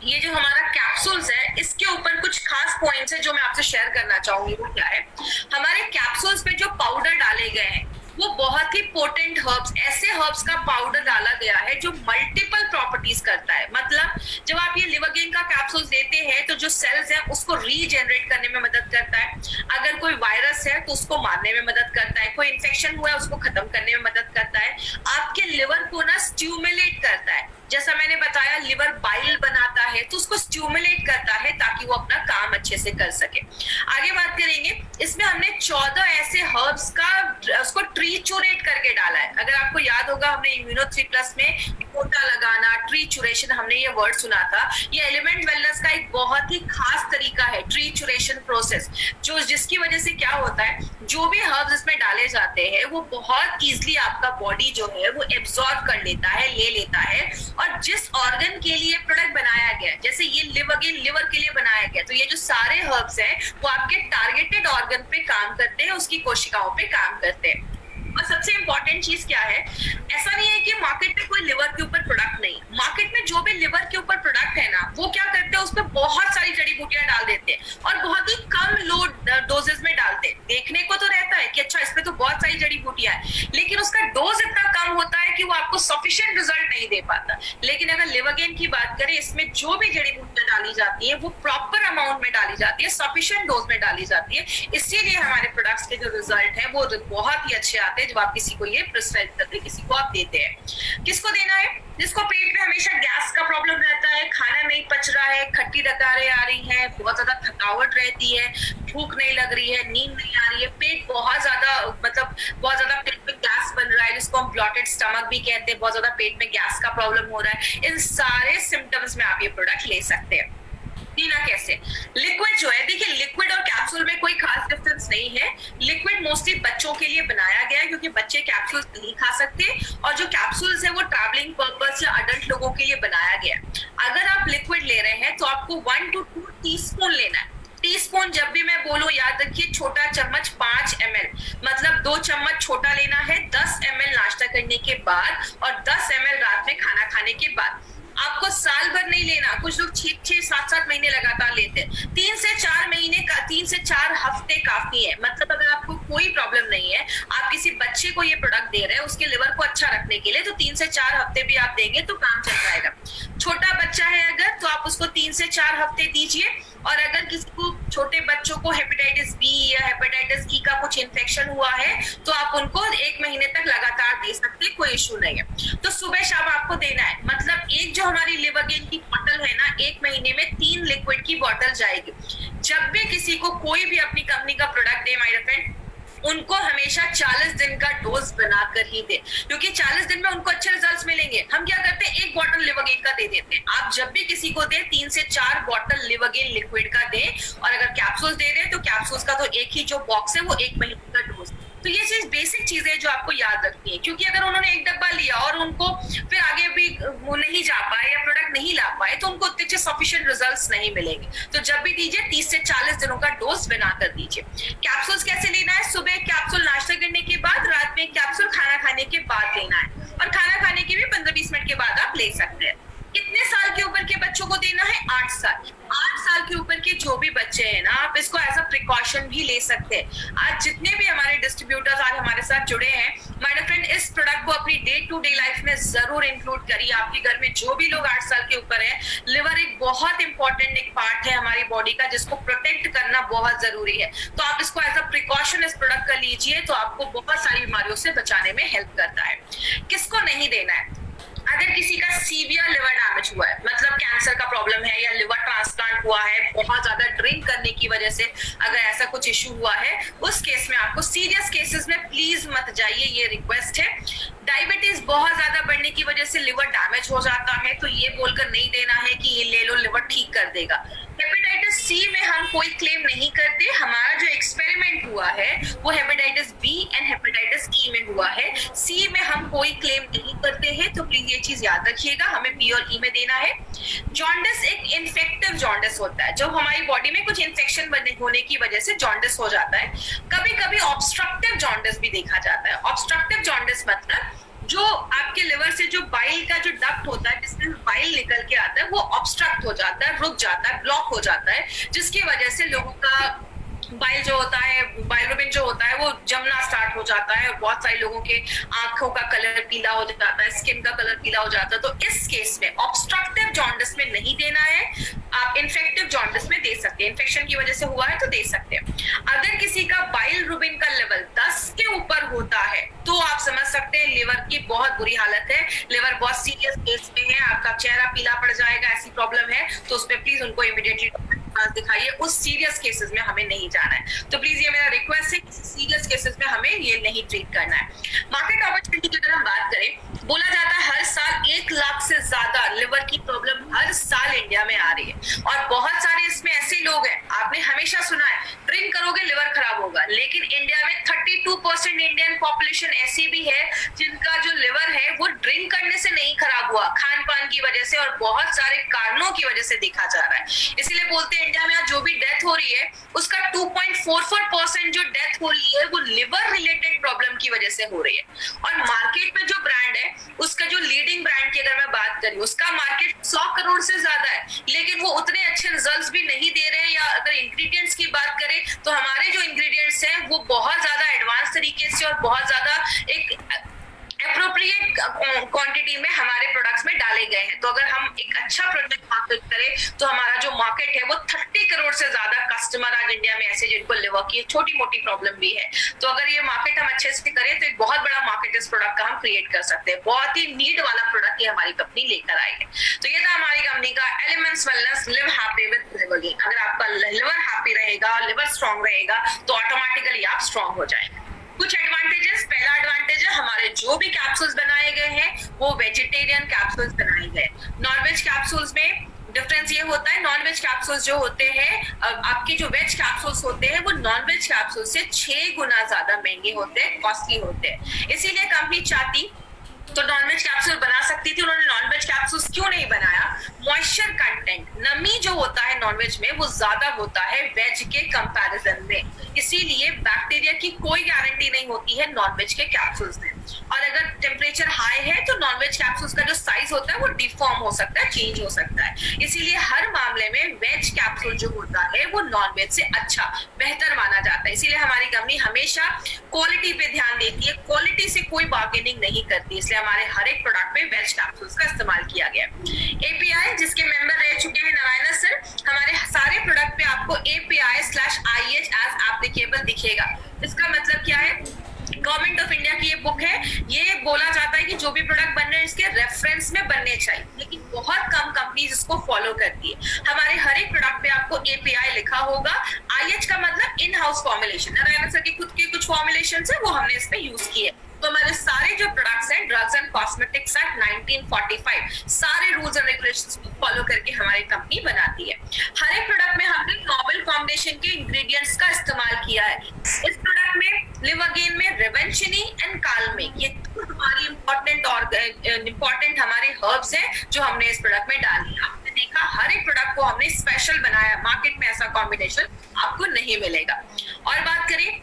ये जो हमारा कैप्सूल्स है, इसके ऊपर कुछ खास पॉइंट्स है जो मैं आपसे शेयर करना चाहूंगी। वो क्या है, हमारे कैप्सूल्स में जो पाउडर डाले गए हैं वो बहुत ही पोटेंट हर्ब्स, ऐसे हर्ब्स का पाउडर डाला गया है जो मल्टीपल प्रॉपर्टीज करता है। मतलब जब आप ये लिवर गेन का कैप्सूल देते हैं तो जो सेल्स हैं उसको रीजेनरेट करने में मदद करता है, अगर कोई वायरस है तो उसको मारने में मदद करता है, कोई इन्फेक्शन हुआ है उसको खत्म करने में मदद करता है, आपके लिवर को ना स्टिमुलेट करता है। जैसा मैंने बताया, लिवर बाइल बनाता है तो उसको स्टिमुलेट करता है ताकि वो अपना काम अच्छे से कर सके। आगे बात करेंगे, इसमें हमने 14 ऐसे हर्ब्स का उसको ट्रीचुरेट करके डाला है। अगर आपको याद होगा, हमने इम्यूनो 3+ में पोटा लगाना, ट्रीचुरेशन, हमने ये वर्ड सुना था। ये एलिमेंट वेलनेस का एक बहुत ही खास तरीका है, ट्रीचुरेशन प्रोसेस, जो जिसकी वजह से क्या होता है, जो भी हर्ब्स इसमें डाले जाते हैं वो बहुत इजीली आपका बॉडी जो है वो एब्जॉर्ब कर लेता है, ले लेता है। और जिस ऑर्गन के लिए प्रोडक्ट बनाया गया, जैसे ये लिवर के लिए बनाया गया, तो ये जो सारे हर्ब्स हैं वो आपके टारगेटेड ऑर्गन पे काम करते हैं, उसकी कोशिकाओं पे काम करते हैं। और सबसे इंपॉर्टेंट चीज क्या है, ऐसा नहीं है कि मार्केट में कोई लिवर के ऊपर प्रोडक्ट नहीं, मार्केट में जो भी लिवर के ऊपर प्रोडक्ट है ना, वो क्या करते हैं, उसमें बहुत सारी जड़ी बूटियां डाल देते हैं और बहुत ही कम लो डोजेस में डालते हैं। देखने को तो रहता है कि अच्छा इसमें तो बहुत सारी जड़ी बूटियां है, लेकिन उसका डोज इतना कम होता है कि वो आपको सफिशिएंट रिजल्ट नहीं दे पाता। लेकिन अगर लिवर गेन की बात करें, इसमें जो भी जड़ी बूटियां डाली जाती है वो प्रॉपर अमाउंट में डाली जाती है, सफिशिएंट डोज में डाली जाती है, इसीलिए हमारे प्रोडक्ट्स के जो रिजल्ट है वो बहुत ही अच्छे आते हैं जब आप किसी को ये प्रिस्क्राइब करते हैं, किसी को आप देते हैं। किसको देना है? जिसको पेट में हमेशा गैस का प्रॉब्लम रहता है, खाना नहीं पच रहा है, खट्टी डकारें आ रही हैं, बहुत ज्यादा थकावट रहती है, भूख नहीं लग रही है, नींद नहीं आ रही है, पेट बहुत ज्यादा बहुत ज्यादा पेट में गैस बन रहा है, जिसको हम ब्लॉटेड स्टमक भी कहते हैं, बहुत ज्यादा पेट में गैस का प्रॉब्लम हो रहा है, इन सारे सिम्टम्स में आप ये प्रोडक्ट ले सकते हैं। पीना कैसे? लिक्विड जो है, देखिए लिक्विड और कैप्सूल में कोई खास डिफरेंस नहीं है। लिक्विड मोस्टली बच्चों के लिए बनाया गया है क्योंकि बच्चे कैप्सूल्स नहीं खा सकते, और जो कैप्सूल्स है वो ट्रैवलिंग पर्पस या अडल्ट लोगों के लिए बनाया गया है। अगर आप लिक्विड ले रहे हैं तो आपको 1 to 2 टीस्पून लेना है। टीस्पून जब भी मैं बोलूं याद रखिए, छोटा चम्मच 5 ml, मतलब 2 चम्मच छोटा लेना है, 10 ml नाश्ता करने के बाद और 10 ml रात में खाना खाने के बाद। आपको साल भर नहीं लेना, कुछ लोग 6-7 महीने लगातार लेते हैं। 3 से 4 महीने का, 3 से 4 हफ्ते काफी है। मतलब अगर आपको कोई प्रॉब्लम नहीं है, आप किसी बच्चे को ये प्रोडक्ट दे रहे हैं उसके लिवर को अच्छा रखने के लिए, तो 3 से 4 हफ्ते भी आप देंगे तो काम चल जाएगा। छोटा बच्चा है अगर, तो आप उसको 3 से 4 हफ्ते दीजिए। और अगर किसी को, छोटे बच्चों को हेपेटाइटिस बी या हेपेटाइटिस ई का कुछ इन्फेक्शन हुआ है तो आप उनको 1 महीने तक लगातार दे सकते हैं, कोई इशू नहीं है। तो सुबह शाम आपको देना है। मतलब एक जो हमारी लिवर गेन की बॉटल है ना, 1 महीने में 3 लिक्विड की बॉटल जाएगी। जब भी किसी को कोई भी अपनी कंपनी का प्रोडक्ट दे माय फ्रेंड, उनको हमेशा 40 दिन का डोज बनाकर ही दे, क्योंकि 40 दिन में उनको अच्छे रिजल्ट्स मिलेंगे। हम क्या करते हैं, 1 बॉटल लिवरगेन का दे देते हैं। आप जब भी किसी को दे 3 से 4 बॉटल लिवरगेन लिक्विड का दे, और अगर कैप्सूल्स दे रहे हैं तो कैप्सूल्स का तो एक ही जो बॉक्स है वो 1 महीने का डोज। तो ये चीज बेसिक चीजें जो आपको याद रखनी है, क्योंकि अगर उन्होंने एक डब्बा लिया और उनको फिर आगे भी वो नहीं जा पाए या प्रोडक्ट नहीं ला पाए तो उनको उतने सफिशिएंट रिजल्ट्स नहीं मिलेंगे। तो जब भी दीजिए 30 से 40 दिनों का डोज बनाकर दीजिए। कैप्सूल्स कैसे लेना है? सुबह कैप्सूल नाश्ता करने के बाद, रात में कैप्सूल खाना खाने के बाद लेना है, और खाना खाने के भी 15-20 मिनट के बाद आप ले सकते हैं। कितने साल के ऊपर के बच्चों को देना है? 8 साल। 8 साल के ऊपर के जो भी बच्चे हैं ना, आप इसको एज अ प्रिकॉशन भी ले सकते हैं। आज जितने भी हमारे डिस्ट्रीब्यूटर्स आज हमारे साथ जुड़े हैं, माय फ्रेंड, इस प्रोडक्ट को अपनी डे टू डे लाइफ में जरूर इंक्लूड करिए। आपके घर में जो भी लोग 8 साल के ऊपर है, लिवर एक बहुत इंपॉर्टेंट एक पार्ट है हमारी बॉडी का, जिसको प्रोटेक्ट करना बहुत जरूरी है। तो आप इसको एज अ प्रिकॉशन इस प्रोडक्ट का लीजिए, तो आपको बहुत सारी बीमारियों से बचाने में हेल्प करता है। किसको नहीं देना है? अगर किसी का सीवियर लिवर डैमेज हुआ है, मतलब कैंसर का प्रॉब्लम है या लिवर ट्रांसप्लांट हुआ है, बहुत ज्यादा ड्रिंक करने की वजह से अगर ऐसा कुछ इशू हुआ है, उस केस में आपको, सीरियस केसेस में प्लीज मत जाइए, ये रिक्वेस्ट है। डायबिटीज बहुत ज्यादा बढ़ने की वजह से लिवर डैमेज हो जाता है, तो ये बोलकर नहीं देना है कि ये ले लो लिवर ठीक कर देगा। हेपेटाइटिस सी में हम कोई क्लेम नहीं करते। हमारा जो एक्सपेरिमेंट हुआ है वो hepatitis B and hepatitis E में हुआ है। सी में हम कोई क्लेम नहीं करते हैं, तो प्लीज ये चीज याद रखिएगा, हमें बी और ई में देना है। जॉन्डिस एक इन्फेक्टिव जॉन्डिस होता है, जब हमारी बॉडी में कुछ इन्फेक्शन होने की वजह से जॉन्डिस हो जाता है। कभी कभी ऑब्स्ट्रक्टिव जॉन्डिस भी देखा जाता है। ऑब्स्ट्रक्टिव जॉन्डिस मतलब जो आपके लिवर से जो बाइल का जो डक्ट होता है, जिसमें बाइल निकल के आता है, वो ऑब्स्ट्रक्ट हो जाता है, रुक जाता है, ब्लॉक हो जाता है, जिसकी वजह से लोगों का बाइल जो होता है, बाइलोबिन जो होता है, वो जमना स्टार्ट हो जाता है, और बहुत सारे लोगों के आंखों का कलर पीला हो जाता है, स्किन का कलर पीला हो जाता है। तो इस केस में ऑब्स्ट्रक्टिव जॉन्डिस में नहीं देना है, आप इन्फेक्टिव जॉन्डिस में दे सकते हैं। इन्फेक्शन की वजह से हुआ है तो दे सकते हैं। अगर किसी का बाइल रुबिन का लेवल 10 के ऊपर होता है तो आप समझ सकते हैं लिवर की बहुत बुरी हालत है, लिवर बहुत सीरियस केस में है, आपका चेहरा पीला पड़ जाएगा, ऐसी प्रॉब्लम है, तो उसमें प्लीज उनको इमीडिएटली दिखाइए। उस सीरियस केसेस में हमें नहीं जाना है। तो प्लीज ये मेरा रिक्वेस्ट है, सीरियस केसेस में हमें ये नहीं ट्रीट करना है। मार्केट अपॉर्चुनिटी की अगर हम बात करें, बोला जाता है हर साल 1 लाख से ज्यादा लिवर की प्रॉब्लम हर साल इंडिया में आ रही है, और बहुत सारे इसमें ऐसे लोग हैं, आपने हमेशा सुना है ड्रिंक करोगे लिवर खराब होगा, लेकिन इंडिया में 32% इंडियन पॉपुलेशन ऐसी भी है जिनका जो लिवर है वो ड्रिंक करने से नहीं खराब हुआ, खान पान की वजह से और बहुत सारे कारणों की वजह से देखा जा रहा है। इसीलिए बोलते हैं इंडिया में आज जो भी डेथ हो रही है उसका 2.44% जो डेथ हो रही है वो लिवर रिलेटेड प्रॉब्लम की वजह से हो रही है। और मार्केट में जो ब्रांड है, उसका जो लीडिंग ब्रांड की अगर मैं बात करूं, उसका मार्केट 100 करोड़ से ज्यादा है, लेकिन वो उतने अच्छे रिजल्ट्स भी नहीं दे रहे हैं। या अगर इंग्रेडिएंट्स की बात करें तो हमारे जो इंग्रेडिएंट्स हैं वो बहुत ज्यादा एडवांस तरीके से और बहुत ज्यादा एक एप्रोप्रिएट क्वांटिटी में हमारे प्रोडक्ट्स में डाले गए हैं। तो अगर हम एक अच्छा प्रोडक्ट मार्केट करें तो हमारा जो मार्केट है वो 30 करोड़ से ज्यादा कस्टमर आज इंडिया में ऐसे जिनको लिवर की छोटी मोटी प्रॉब्लम भी है। तो अगर ये मार्केट हम अच्छे से करें तो एक बहुत बड़ा मार्केट इस प्रोडक्ट का हम क्रिएट कर सकते हैं। बहुत ही नीड वाला प्रोडक्ट ये हमारी कंपनी लेकर आई है। तो ये था हमारी कंपनी का elements wellness live happy with liver gain. अगर आपका लिवर हैप्पी रहेगा, लिवर स्ट्रांग रहेगा तो ऑटोमेटिकली आप स्ट्रांग हो जाएंगे। कुछ एडवांटेजेस, पहला एडवांटेज है हमारे जो भी कैप्सूल्स बनाए गए हैं वो वेजिटेरियन कैप्सूल्स बनाए गए। नॉनवेज कैप्सूल्स में डिफरेंस ये होता है, नॉनवेज कैप्सूल्स जो होते हैं, आपके जो वेज कैप्सूल्स होते हैं वो नॉनवेज कैप्सूल से 6 गुना ज्यादा महंगे होते हैं, कॉस्टली होते हैं। इसीलिए कंपनी चाहती तो नॉनवेज कैप्सूल बना सकती थी, उन्होंने नॉनवेज कैप्सूल्स क्यों नहीं बनाया? मॉइस्चर कंटेंट, नमी जो होता है नॉनवेज में वो ज्यादा होता है वेज के कंपैरिजन में, इसीलिए बैक्टीरिया की कोई गारंटी नहीं होती है नॉनवेज के कैप्सूल्स में। और अगर टेम्परेचर हाई है तो नॉनवेज कैप्सूल्स का जो साइज होता है वो डिफॉर्म हो सकता है, चेंज हो सकता है। इसीलिए हर मामले में वेज कैप्सूल जो होता है वो नॉनवेज से अच्छा, बेहतर माना जाता है। इसीलिए हमारी कंपनी हमेशा क्वालिटी पे ध्यान देती है, क्वालिटी से कोई बार्गेनिंग नहीं करती, इसलिए हमारे हर एक प्रोडक्ट पे वेज कैप्सूल्स का इस्तेमाल किया गया। एपीआई जिसके मेंबर रह चुके हैं नारायण सर, हमारे सारे प्रोडक्ट पे आपको API/IH एज एप्लीकेबल दिखेगा। इसका मतलब क्या है? गवर्नमेंट ऑफ इंडिया की ये बुक है, ये बोला जाता है कि जो भी प्रोडक्ट बन रहे हैं इसके रेफरेंस में बनने चाहिए, लेकिन बहुत कम कंपनीज इसको फॉलो करती है। हमारे हर एक प्रोडक्ट पे आपको API लिखा होगा। IH का मतलब in house formulation, Narayan sir के खुद के कुछ फॉर्मुलेशन है वो हमने इस पे यूज किए। तो हमारे सारे जो प्रोडक्ट्स हैं ड्रग्स एंड कॉस्मेटिक्स एक्ट 1945 सारे रूल्स एंड रेगुलेशंस को फॉलो करके हमारी कंपनी बनाती है। हर एक प्रोडक्ट में हमने नोवेल कॉम्बिनेशन के इंग्रेडिएंट्स का इस्तेमाल किया है। इस प्रोडक्ट में लिवर गेन में रेवेंशनी एंड कालमिक, ये हमारी इंपॉर्टेंट हमारे हर्ब्स हैं जो हमने इस प्रोडक्ट में डाली। आपने देखा हर एक प्रोडक्ट को हमने स्पेशल बनाया, मार्केट में ऐसा कॉम्बिनेशन आपको नहीं मिलेगा। और बात करें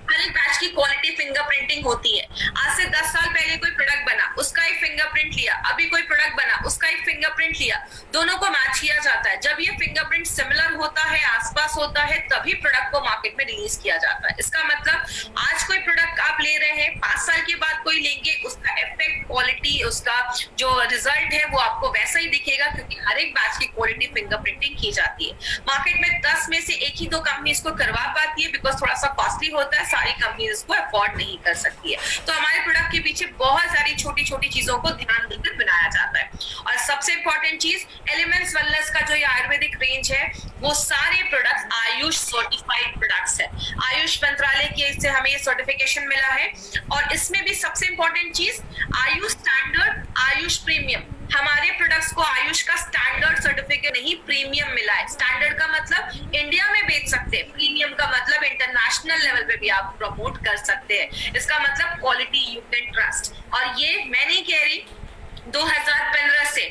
हर एक बैच की क्वालिटी फिंगरप्रिंटिंग होती है। आज से 10 साल पहले कोई प्रोडक्ट बना, उसका एक फिंगरप्रिंट लिया, अभी कोई प्रोडक्ट बना, उसका एक फिंगरप्रिंट लिया, दोनों को मैच किया जाता है। जब ये फिंगरप्रिंट सिमिलर होता है, आसपास होता है, तभी प्रोडक्ट को मार्केट में रिलीज किया जाता है। इसका मतलब आज कोई प्रोडक्ट आप ले रहे हैं, 5 साल के बाद कोई लेंगे, उसका इफेक्ट, क्वालिटी, उसका जो रिजल्ट है वो आपको वैसा ही दिखेगा, क्योंकि हर एक बैच की क्वालिटी फिंगरप्रिंटिंग की जाती है। मार्केट में 10 में से 1 ही 2 कंपनी इसको करवा पाती है, बिकॉज थोड़ा सा कॉस्टली होता है, सारी कंपनी इसको अफोर्ड नहीं कर सकती है। तो हमारे प्रोडक्ट के पीछे बहुत सारी छोटी छोटी चीजों को ध्यान देकर बनाया जाता है। और सबसे इंपॉर्टेंट चीज, एलिमेंट्स वेलनेस का जो ये आयुर्वेदिक रेंज है वो सारे प्रोडक्ट्स आयुष सर्टिफाइड प्रोडक्ट्स है। आयुष मंत्रालय की से हमें ये सर्टिफिकेशन मिला है। और इसमें भी सबसे इंपॉर्टेंट चीज, आयुष स्टैंडर्ड, आयुष प्रीमियम, हमारे प्रोडक्ट्स को आयुष का स्टैंडर्ड सर्टिफिकेट नहीं प्रीमियम मिला है। स्टैंडर्ड का मतलब इंडिया में बेच सकते हैं, प्रीमियम का मतलब इंटरनेशनल लेवल पे भी आप प्रमोट कर सकते हैं। इसका मतलब क्वालिटी यू कैन ट्रस्ट। और ये मैं नहीं कह रही, 2013 से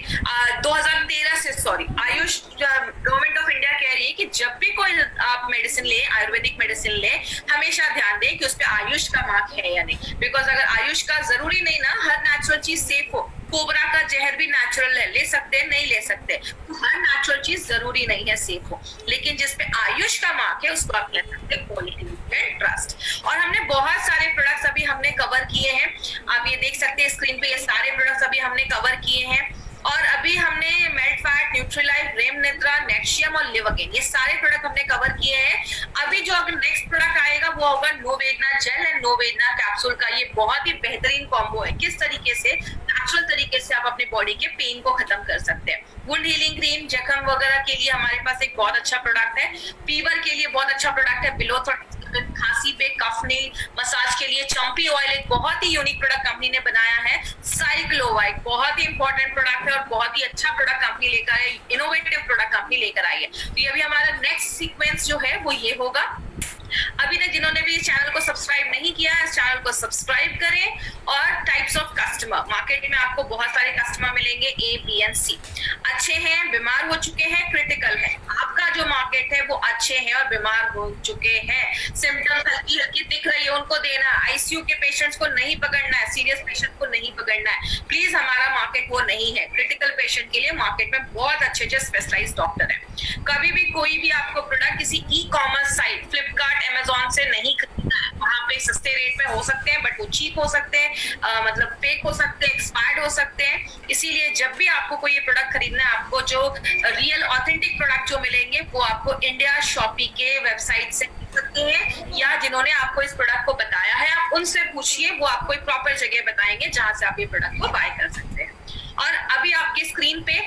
आयुष गवर्नमेंट ऑफ इंडिया कह रही है कि जब भी कोई आप मेडिसिन ले, आयुर्वेदिक मेडिसिन ले, हमेशा ध्यान दें कि उस पे आयुष का मार्क है या नहीं। बिकॉज अगर आयुष का, जरूरी नहीं ना हर नेचुरल चीज सेफ हो, कोबरा का जहर भी नेचुरल है, ले सकते हैं, नहीं ले सकते, तो हर नेचुरल चीज जरूरी नहीं है सेफ हो, लेकिन जिसपे आयुष का मार्क है उसको आप ले सकते हैं, क्वालिटी एंड ट्रस्ट। और हमने बहुत सारे प्रोडक्ट्स अभी हमने कवर किए हैं, आप ये देख सकते हैं स्क्रीन पे, ये सारे प्रोडक्ट्स अभी हमने कवर किए हैं। और अभी हमने मेल्ट फैट, न्यूट्रीलाइफ, रेम निद्रा, नेक्शियम और लिवरगेन, ये सारे प्रोडक्ट हमने कवर किए हैं। अभी जो अगर नेक्स्ट प्रोडक्ट आएगा वो होगा नोवेदना जेल एंड नोवेदना कैप्सूल का। ये बहुत ही बेहतरीन कॉम्बो है, किस तरीके से नेचुरल तरीके से आप अपने बॉडी के पेन को खत्म कर सकते हैं। वुंड हीलिंग क्रीम, जख्म वगैरह के लिए हमारे पास एक बहुत अच्छा प्रोडक्ट है। फीवर के लिए बहुत अच्छा प्रोडक्ट है बिलो, खांसी पे कफ नील, मसाज के लिए चंपी ऑयल, एक बहुत ही यूनिक प्रोडक्ट कंपनी ने बनाया है। साइक्लोवाइट बहुत ही इंपॉर्टेंट प्रोडक्ट है और बहुत ही अच्छा प्रोडक्ट कंपनी लेकर आई, इनोवेटिव प्रोडक्ट कंपनी लेकर आई है। तो ये भी हमारा नेक्स्ट सीक्वेंस जो है वो ये होगा। अभी तक जिन्होंने भी इस चैनल को सब्सक्राइब नहीं किया है, इस चैनल को सब्सक्राइब करें। और टाइप्स ऑफ कस्टमर, मार्केट में आपको बहुत सारे कस्टमर मिलेंगे, A, B and C। अच्छे हैं, बीमार हो चुके हैं, क्रिटिकल है। आपका जो मार्केट है वो अच्छे हैं और बीमार हो चुके हैं, सिम्टम्स हल्की हल्की दिख रही है, उनको देना। ICU के पेशेंट्स को नहीं पकड़ना है, सीरियस पेशेंट को नहीं पकड़ना है, प्लीज। हमारा मार्केट वो नहीं है। क्रिटिकल पेशेंट के लिए मार्केट में बहुत अच्छे अच्छे स्पेशलाइज्ड डॉक्टर है। कभी भी कोई भी आपको प्रोडक्ट किसी ई-कॉमर्स साइट, फ्लिपकार्ट, अमेज़न से नहीं खरीदना है। वहाँ पे सस्ते रेट पे हो सकते हैं, बट वो चीप हो सकते हैं, मतलब फेक हो सकते हैं, एक्सपायर्ड हो सकते हैं। इसीलिए जब भी आपको कोई ये प्रोडक्ट खरीदना है, आपको जो रियल ऑथेंटिक प्रोडक्ट जो मिलेंगे वो आपको इंडिया शॉपी के वेबसाइट से मिल सकते हैं, या जिन्होंने आपको इस प्रोडक्ट को बताया है आप उनसे पूछिए, वो आपको एक प्रॉपर जगह बताएंगे जहां से आप ये प्रोडक्ट को बाय कर सकते हैं। और अभी आपकी स्क्रीन पे